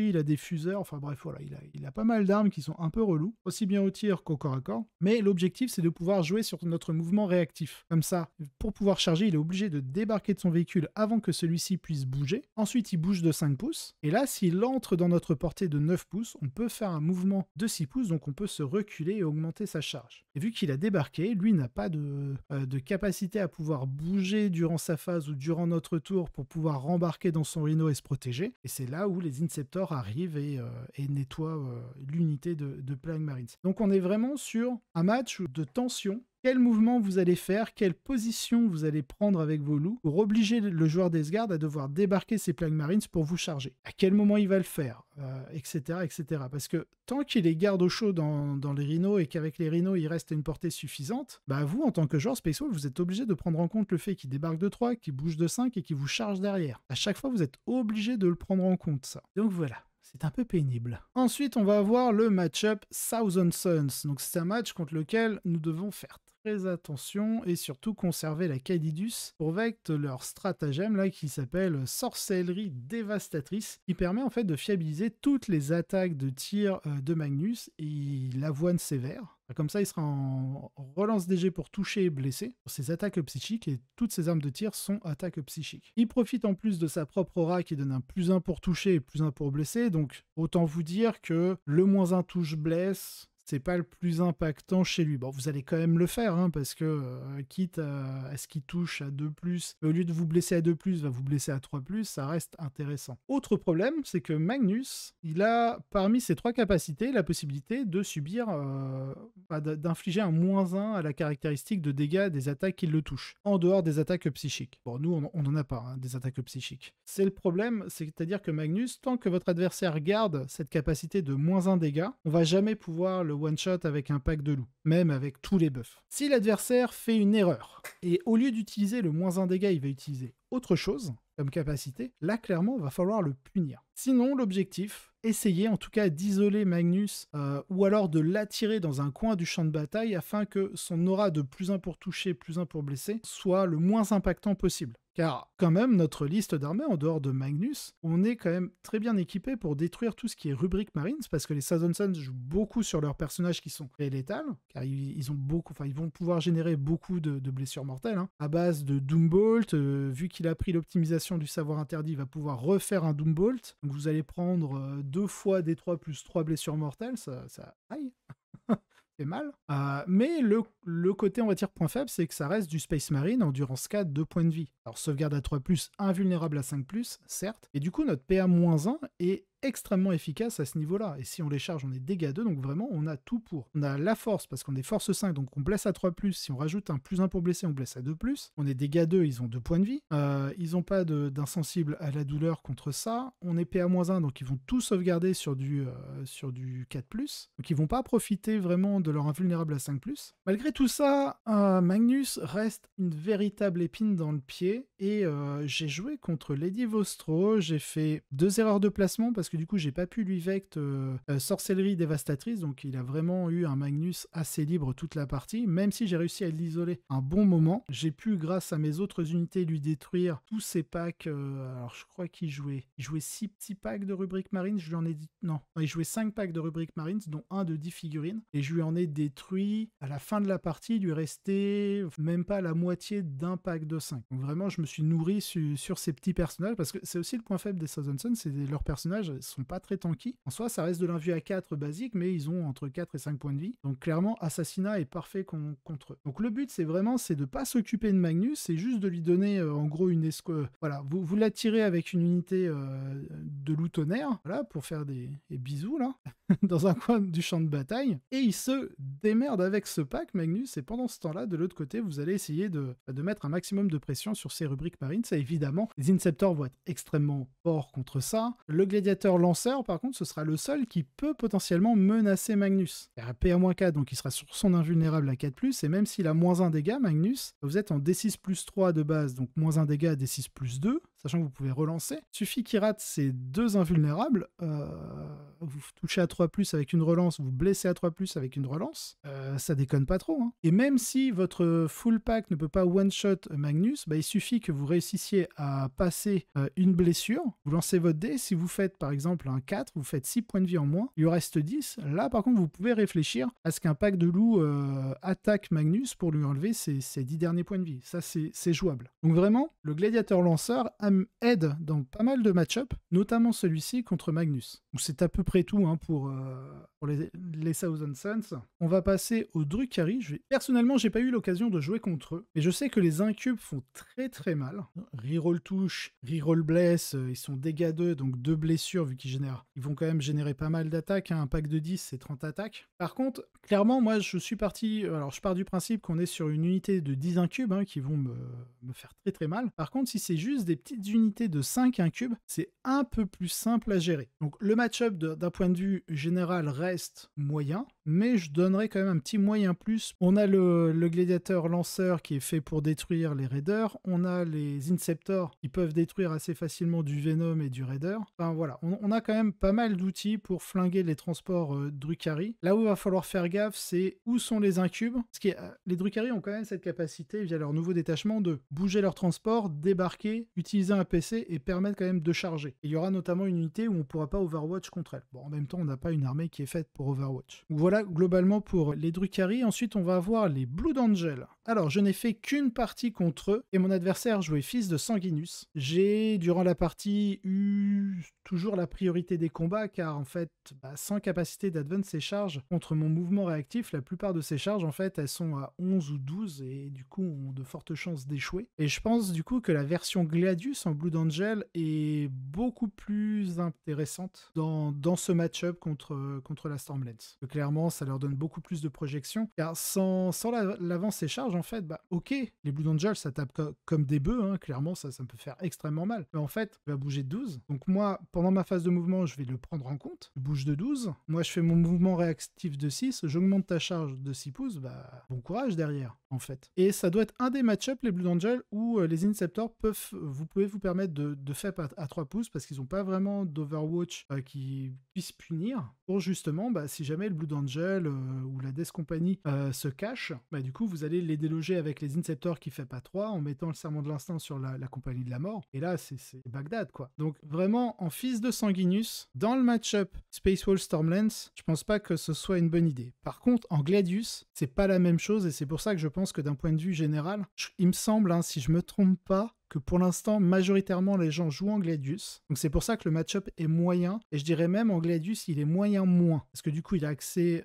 Il a des fuseurs, enfin bref, voilà, il a pas mal d'armes qui sont un peu relous, aussi bien au tir qu'au corps à corps. Mais l'objectif, c'est de pouvoir jouer sur notre mouvement réactif. Comme ça, pour pouvoir charger, il est obligé de débarquer de son véhicule avant que celui-ci puisse bouger. Ensuite, il bouge de 5 pouces. Et là, s'il entre dans notre portée de 9 pouces, on peut faire un mouvement de 6 pouces, donc on peut se reculer et augmenter sa charge. Et vu qu'il a débarqué, lui n'a pas de capacité à pouvoir bouger durant sa phase ou durant notre tour pour pouvoir rembarquer dans son rhino et se protéger. Et c'est là où les Inceptors arrivent et nettoient l'unité de Plague Marines. Donc on est vraiment sur un match de tension. Quel mouvement vous allez faire, quelle position vous allez prendre avec vos loups pour obliger le joueur Death Guard à devoir débarquer ses Plague Marines pour vous charger. À quel moment il va le faire, etc., etc. Parce que tant qu'il les garde au chaud dans les rhinos et qu'avec les rhinos il reste à une portée suffisante, vous en tant que joueur Space Wolf, vous êtes obligé de prendre en compte le fait qu'il débarque de 3, qu'il bouge de 5 et qu'il vous charge derrière. À chaque fois vous êtes obligé de le prendre en compte ça. Donc voilà. c'est un peu pénible. Ensuite, on va avoir le match-up Thousand Suns. Donc c'est un match contre lequel nous devons faire très attention et surtout conserver la Cadidus pour vecte leur stratagème là qui s'appelle Sorcellerie Dévastatrice, qui permet en fait de fiabiliser toutes les attaques de tir de Magnus et il avoine sévère. Comme ça, il sera en relance DG pour toucher et blesser pour ses attaques psychiques et toutes ses armes de tir sont attaques psychiques. Il profite en plus de sa propre aura qui donne un +1 pour toucher et +1 pour blesser, donc autant vous dire que le -1 touche blesse, c'est pas le plus impactant chez lui. Bon, vous allez quand même le faire, hein, parce que quitte à ce qu'il touche à 2+, au lieu de vous blesser à 2+, va vous blesser à 3+, ça reste intéressant. Autre problème, c'est que Magnus, il a parmi ses 3 capacités la possibilité de subir, d'infliger un -1 à la caractéristique de dégâts des attaques qui le touchent, en dehors des attaques psychiques. Bon, nous, on n'en a pas, hein, des attaques psychiques. C'est le problème, c'est-à-dire que Magnus, tant que votre adversaire garde cette capacité de -1 dégâts, on va jamais pouvoir le one-shot avec un pack de loup, même avec tous les buffs. Si l'adversaire fait une erreur, et au lieu d'utiliser le -1 dégâts, il va utiliser autre chose comme capacité, là clairement il va falloir le punir. Sinon l'objectif, essayer en tout cas d'isoler Magnus ou alors de l'attirer dans un coin du champ de bataille afin que son aura de +1 pour toucher, +1 pour blesser soit le moins impactant possible. Car quand même, notre liste d'armées, en dehors de Magnus, on est quand même très bien équipé pour détruire tout ce qui est rubrique Marines, parce que les Thousand Suns jouent beaucoup sur leurs personnages qui sont très létals, car ils ont beaucoup, enfin ils vont pouvoir générer beaucoup de blessures mortelles, hein, à base de Doombolt. Vu qu'il a pris l'optimisation du savoir interdit, il va pouvoir refaire un Doombolt. Donc vous allez prendre 2 fois D3 plus 3 blessures mortelles, ça aïe. Fait mal. Mais le côté, on va dire, point faible, c'est que ça reste du Space Marine, endurance 4, 2 points de vie. Alors sauvegarde à 3+, invulnérable à 5+, certes. Et du coup, notre PA-1 est extrêmement efficace à ce niveau-là. Et si on les charge, on est dégâts 2, donc vraiment, on a tout pour. On a la force, parce qu'on est force 5, donc on blesse à 3+. Si on rajoute un +1 pour blesser, on blesse à 2+. On est dégâts 2, ils ont 2 points de vie. Ils n'ont pas d'insensible à la douleur contre ça. On est PA-1, donc ils vont tout sauvegarder sur du 4+. Donc ils vont pas profiter vraiment de leur invulnérable à 5+. Malgré tout ça, Magnus reste une véritable épine dans le pied. Et j'ai joué contre Lady Vostro, j'ai fait 2 erreurs de placement, parce que du coup j'ai pas pu lui vecte sorcellerie dévastatrice, donc il a vraiment eu un Magnus assez libre toute la partie, même si j'ai réussi à l'isoler un bon moment. J'ai pu, grâce à mes autres unités, lui détruire tous ses packs. Alors je crois qu'il jouait 6 petits packs de rubrique marine, je lui en ai dit non, il jouait 5 packs de rubrique marine, dont un de 10 figurines, et je lui en ai détruit à la fin de la partie. Il lui restait même pas la moitié d'un pack de 5. Donc vraiment je me suis nourri sur ces petits personnages, parce que c'est aussi le point faible des Thousand Suns, c'est leurs personnages sont pas très tanky. En soi, ça reste de l'invue à 4 basique, mais ils ont entre 4 et 5 points de vie. Donc clairement, Assassinat est parfait contre eux. Donc le but, c'est de pas s'occuper de Magnus, c'est juste de lui donner en gros une escouade. Voilà, vous l'attirez avec une unité de loup tonnerre, voilà, pour faire des bisous là, dans un coin du champ de bataille. Et il se démerde avec ce pack, Magnus, et pendant ce temps-là, de l'autre côté, vous allez essayer de mettre un maximum de pression sur ces rubriques marines. Ça, évidemment, les Inceptors vont être extrêmement forts contre ça. Le gladiateur lanceur, par contre, ce sera le seul qui peut potentiellement menacer Magnus. Il y a un PA-4, donc il sera sur son invulnérable à 4+, et même s'il a -1 dégâts, Magnus, vous êtes en D6 plus 3 de base, donc -1 dégâts à D6 plus 2, sachant que vous pouvez relancer. Suffit qu'il rate ces 2 invulnérables, vous touchez à 3+, avec une relance, vous blessez à 3+, avec une relance, ça déconne pas trop, hein. Et même si votre full pack ne peut pas one-shot Magnus, il suffit que vous réussissiez à passer une blessure, vous lancez votre dé, si vous faites par exemple un 4, vous faites 6 points de vie en moins, il vous reste 10, là par contre vous pouvez réfléchir à ce qu'un pack de loup attaque Magnus pour lui enlever ses 10 derniers points de vie, ça c'est jouable. Donc vraiment, le gladiateur lanceur aide dans pas mal de match-up, notamment celui-ci contre Magnus. Donc c'est à peu près tout, hein, pour les Thousand Suns. On va passer au Drukhari. Personnellement, j'ai pas eu l'occasion de jouer contre eux, mais je sais que les incubes font très très mal. Reroll touche, reroll bless, ils sont dégâts 2, donc 2 blessures vu qu'ils vont quand même générer pas mal d'attaques, hein. Un pack de 10, c'est 30 attaques. Par contre, clairement, moi je suis parti, alors je pars du principe qu'on est sur une unité de 10 incubes, hein, qui vont me faire très très mal. Par contre, si c'est juste des petites unités de 5 incubes, c'est un peu plus simple à gérer. Donc le match-up d'un point de vue général reste moyen, mais je donnerais quand même un petit moyen plus. On a le gladiateur lanceur qui est fait pour détruire les raiders, on a les inceptors qui peuvent détruire assez facilement du venom et du raider. Enfin voilà, on a quand même pas mal d'outils pour flinguer les transports Drukhari. Là où il va falloir faire gaffe, c'est où sont les incubes. Les Drukhari ont quand même cette capacité, via leur nouveau détachement, de bouger leur transport, débarquer, utiliser un PC et permettre quand même de charger. Et il y aura notamment une unité où on ne pourra pas Overwatch contre elle. Bon, en même temps, on n'a pas une armée qui est faite pour Overwatch. Donc voilà, globalement pour les Drukhari. Ensuite, on va avoir les Blood Angels. Alors, je n'ai fait qu'une partie contre eux, et mon adversaire jouait fils de Sanguinus. J'ai, durant la partie, eu toujours la priorité des combats, car en fait, sans capacité d'advance et charge, contre mon mouvement réactif, la plupart de ces charges, en fait, elles sont à 11 ou 12, et du coup, ont de fortes chances d'échouer. Et je pense, du coup, que la version Gladius en Blood Angel est beaucoup plus intéressante dans ce match-up contre la Stormlands. Clairement, ça leur donne beaucoup plus de projections, car sans l'avance et charge, en fait, ok, les Blood Angels, ça tape comme des bœufs, hein, clairement, ça me peut faire extrêmement mal. Mais en fait, il va bouger de 12. Donc moi, pendant ma phase de mouvement, je vais le prendre en compte. Je bouge de 12. Moi, je fais mon mouvement réactif de 6. J'augmente ta charge de 6 pouces. Bon courage derrière, en fait. Et ça doit être un des match-ups, les Blood Angels, où les Inceptors vous pouvez vous permettre de FEP à 3 pouces, parce qu'ils n'ont pas vraiment d'Overwatch qui puisse punir, pour justement, si jamais le Blood Angel ou la Death Company se cache, du coup, vous allez les déloger avec les Inceptors qui FEP à 3, en mettant le serment de l'instinct sur la compagnie de la mort. Et là, c'est Bagdad, quoi. Donc, vraiment, en fils de Sanguinus, dans le match-up Space Wolf Stormlands, je pense pas que ce soit une bonne idée. Par contre, en Gladius, c'est pas la même chose, et c'est pour ça que je pense que d'un point de vue général, il me semble, si je me trompe pas, que pour l'instant, majoritairement, les gens jouent en Gladius. Donc c'est pour ça que le match-up est moyen. Et je dirais même en Gladius, il est moyen moins. Parce que du coup, il a accès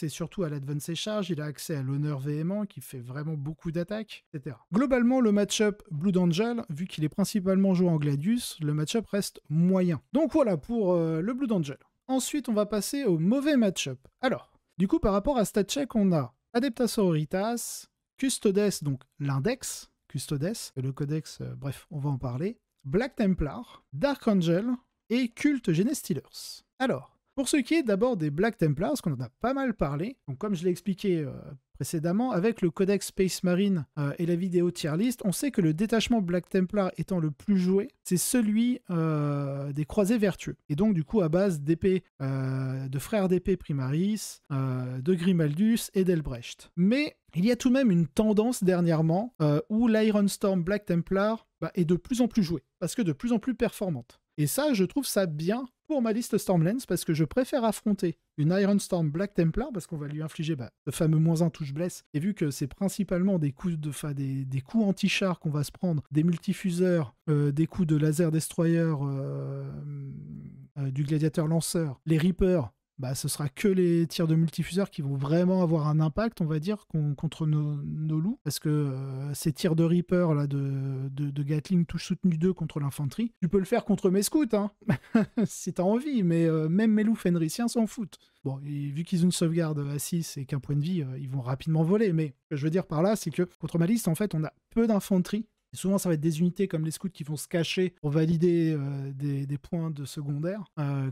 surtout à l'Advance et Charge, il a accès à l'honneur véhément, qui fait vraiment beaucoup d'attaques, etc. Globalement, le match-up Blood Angel, vu qu'il est principalement joué en Gladius, le match-up reste moyen. Donc voilà pour le Blood Angel. Ensuite, on va passer au mauvais match-up. Alors, du coup, par rapport à StatCheck, on a Adepta Sororitas, Custodes, donc l'index, Custodes, le codex, bref, on va en parler, Black Templar, Dark Angel et Culte Genestealers. Alors, pour ce qui est d'abord des Black Templars, parce qu'on en a pas mal parlé, donc comme je l'ai expliqué précédemment, avec le codex Space Marine et la vidéo tier list, on sait que le détachement Black Templar étant le plus joué, c'est celui des croisés vertueux. Et donc du coup à base d'épée, de frères d'épée Primaris, de Grimaldus et d'Elbrecht. Mais il y a tout de même une tendance dernièrement où l'Iron Storm Black Templar est de plus en plus jouée, parce que de plus en plus performante. Et ça, je trouve ça bien pour ma liste Stormlands, parce que je préfère affronter une Iron Storm Black Templar, parce qu'on va lui infliger le fameux -1 touche blesse, et vu que c'est principalement des coups des coups anti-char qu'on va se prendre, des multifuseurs, des coups de laser destroyer, du gladiateur lanceur, les Reapers, ce sera que les tirs de multifuseurs qui vont vraiment avoir un impact, on va dire, contre nos loups, parce que ces tirs de Reaper là, de Gatling touche soutenu 2 contre l'infanterie, tu peux le faire contre mes scouts, hein, si t'as envie, mais même mes loups fenriciens s'en foutent. Bon, et vu qu'ils ont une sauvegarde à 6 et qu'un point de vie, ils vont rapidement voler, mais ce que je veux dire par là, c'est que contre ma liste, en fait, on a peu d'infanterie. Et souvent, ça va être des unités comme les scouts qui vont se cacher pour valider des points de secondaire,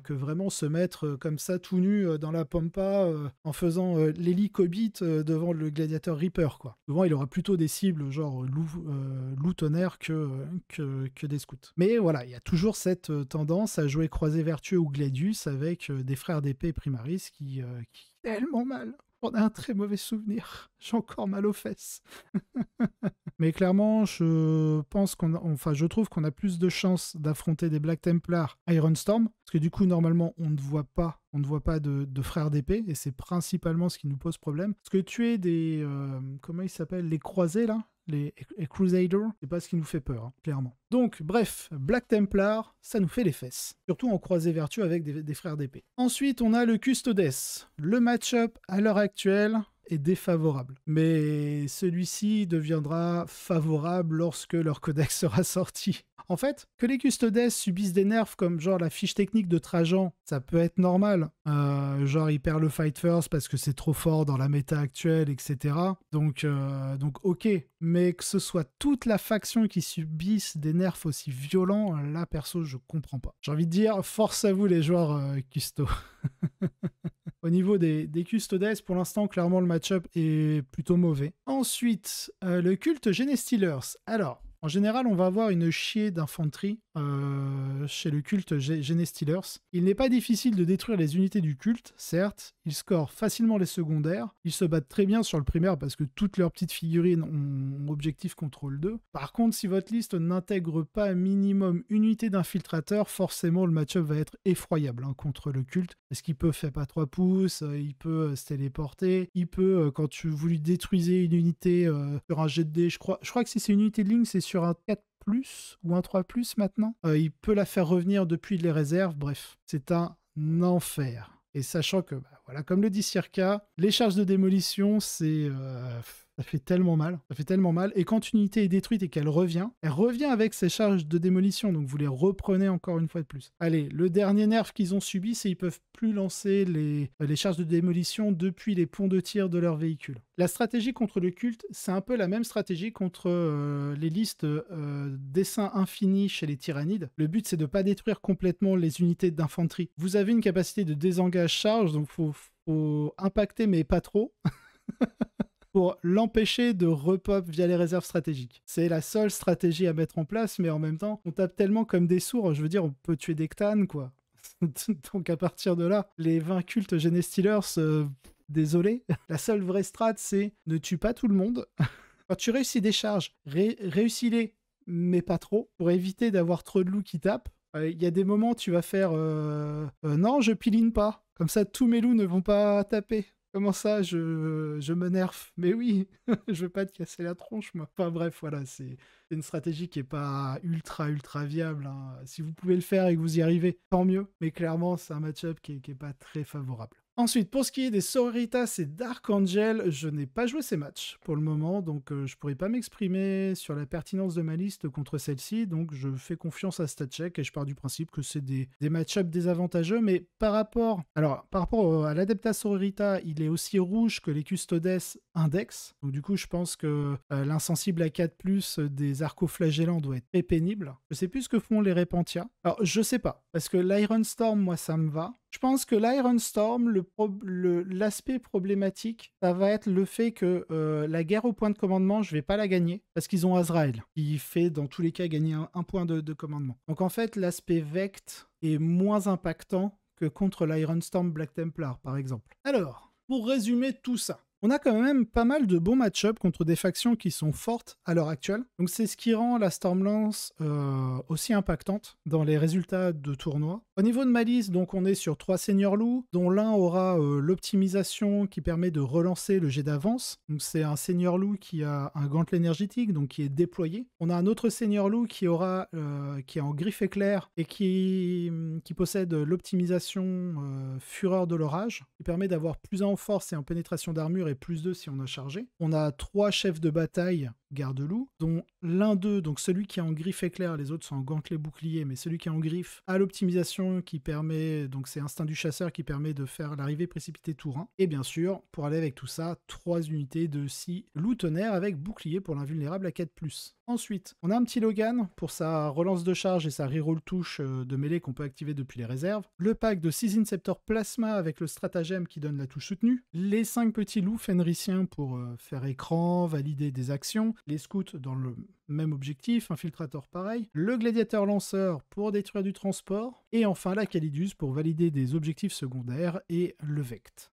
que vraiment se mettre comme ça tout nu dans la pampa en faisant l'hélicobite devant le gladiateur Reaper, quoi. Souvent, il aura plutôt des cibles genre loup tonnerre que des scouts. Mais voilà, il y a toujours cette tendance à jouer croisé vertueux ou gladius avec des frères d'épée Primaris qui tellement mal. On a un très mauvais souvenir. J'ai encore mal aux fesses. Mais clairement, je trouve qu'on a plus de chances d'affronter des Black Templars Iron Storm, parce que du coup, normalement, on ne voit pas de frères d'épée, et c'est principalement ce qui nous pose problème. Parce que tuer des... comment ils s'appellent? Les croisés, là, les Crusaders, c'est pas ce qui nous fait peur, hein, clairement. Donc, bref, Black Templar, ça nous fait les fesses. Surtout en croisé vertueux avec des frères d'épée. Ensuite, on a le Custodes. Le match-up, à l'heure actuelle, est défavorable. Mais celui-ci deviendra favorable lorsque leur codex sera sorti. En fait, que les Custodes subissent des nerfs comme genre la fiche technique de Trajan, ça peut être normal. Genre il perd le fight first parce que c'est trop fort dans la méta actuelle, etc. Donc ok. Mais que ce soit toute la faction qui subisse des nerfs aussi violents, là perso je comprends pas. J'ai envie de dire, force à vous les joueurs Custo. Au niveau des Custodes, pour l'instant, clairement, le match-up est plutôt mauvais. Ensuite, le culte Genestealers. Alors, en général, on va avoir une chier d'infanterie chez le culte Genestealers. Il n'est pas difficile de détruire les unités du culte, certes. Ils scorent facilement les secondaires. Ils se battent très bien sur le primaire parce que toutes leurs petites figurines ont objectif contrôle 2. Par contre, si votre liste n'intègre pas un minimum une unité d'infiltrateur, forcément le match-up va être effroyable contre le culte. Parce qu'il peut faire pas 3 pouces, il peut se téléporter, il peut, quand vous lui détruisez une unité sur un jet de dés, je crois que si c'est une unité de ligne, c'est sur un 4 ou un 3 maintenant. Il peut la faire revenir depuis les réserves. Bref, c'est un enfer. Et sachant que, voilà, comme le dit Circa, les charges de démolition, ça fait tellement mal. Ça fait tellement mal. Et quand une unité est détruite et qu'elle revient, elle revient avec ses charges de démolition. Donc vous les reprenez encore une fois de plus. Allez, le dernier nerf qu'ils ont subi, c'est qu'ils peuvent plus lancer les charges de démolition depuis les ponts de tir de leur véhicule. La stratégie contre le culte, c'est un peu la même stratégie contre les listes dessin infini chez les tyrannides. Le but, c'est de ne pas détruire complètement les unités d'infanterie. Vous avez une capacité de désengage charge, donc faut impacter, mais pas trop. Pour l'empêcher de repop via les réserves stratégiques. C'est la seule stratégie à mettre en place, mais en même temps, on tape tellement comme des sourds. Je veux dire, on peut tuer des Cthans, quoi. Donc à partir de là, les 20 cultes Genestealers, désolé. La seule vraie strat, c'est ne tue pas tout le monde. Quand tu réussis des charges, réussis-les, mais pas trop, pour éviter d'avoir trop de loups qui tapent. Il y a des moments où tu vas faire non, je piline pas. Comme ça, tous mes loups ne vont pas taper. Comment ça, je me nerf? Mais oui, je veux pas te casser la tronche, moi. Enfin bref, voilà, c'est une stratégie qui est pas ultra viable. Hein. Si vous pouvez le faire et que vous y arrivez, tant mieux. Mais clairement, c'est un match-up qui est pas très favorable. Ensuite, pour ce qui est des Sororitas et Dark Angel, je n'ai pas joué ces matchs pour le moment, donc je pourrais pas m'exprimer sur la pertinence de ma liste contre celle-ci, donc je fais confiance à StatCheck et je pars du principe que c'est des match-ups désavantageux, mais par rapport à l'Adepta Sororita, il est aussi rouge que les Custodes Index, donc du coup je pense que l'insensible à 4+, des Arcoflagellants doit être très pénible. Je sais plus ce que font les Repentia. Alors je sais pas, parce que l'Iron Storm, moi ça me va. Je pense que l'Iron Storm, l'aspect problématique, ça va être le fait que la guerre au point de commandement, je vais pas la gagner, parce qu'ils ont Azrael, qui fait dans tous les cas gagner un point de commandement. Donc en fait, l'aspect Vect est moins impactant que contre l'Iron Storm Black Templar, par exemple. Alors, pour résumer tout ça, on a quand même pas mal de bons match-up contre des factions qui sont fortes à l'heure actuelle. Donc c'est ce qui rend la Stormlance aussi impactante dans les résultats de tournoi. Au niveau de ma liste, donc on est sur 3 seigneurs loups, dont l'un aura l'optimisation qui permet de relancer le jet d'avance. Donc c'est un seigneur loup qui a un gantelet énergétique, donc qui est déployé. On a un autre seigneur loup qui est en griffe éclair et qui possède l'optimisation fureur de l'orage, qui permet d'avoir plus 1 en force et en pénétration d'armure et plus 2 si on a chargé. On a 3 chefs de bataille garde-loup, dont l'un d'eux, donc celui qui est en griffe éclair, les autres sont en gantelet bouclier, mais celui qui est en griffe a l'optimisation qui permet, donc c'est instinct du chasseur qui permet de faire l'arrivée précipitée tour 1. Et bien sûr, pour aller avec tout ça, 3 unités de 6 loup tonnerre avec bouclier pour l'invulnérable à 4+. Ensuite, on a un petit Logan pour sa relance de charge et sa reroll touche de mêlée qu'on peut activer depuis les réserves. Le pack de 6 Inceptor Plasma avec le stratagème qui donne la touche soutenue. Les 5 petits loups fenriciens pour faire écran, valider des actions. Les scouts dans le même objectif, infiltrator pareil. Le gladiateur lanceur pour détruire du transport. Et enfin la Calidus pour valider des objectifs secondaires et le Vect.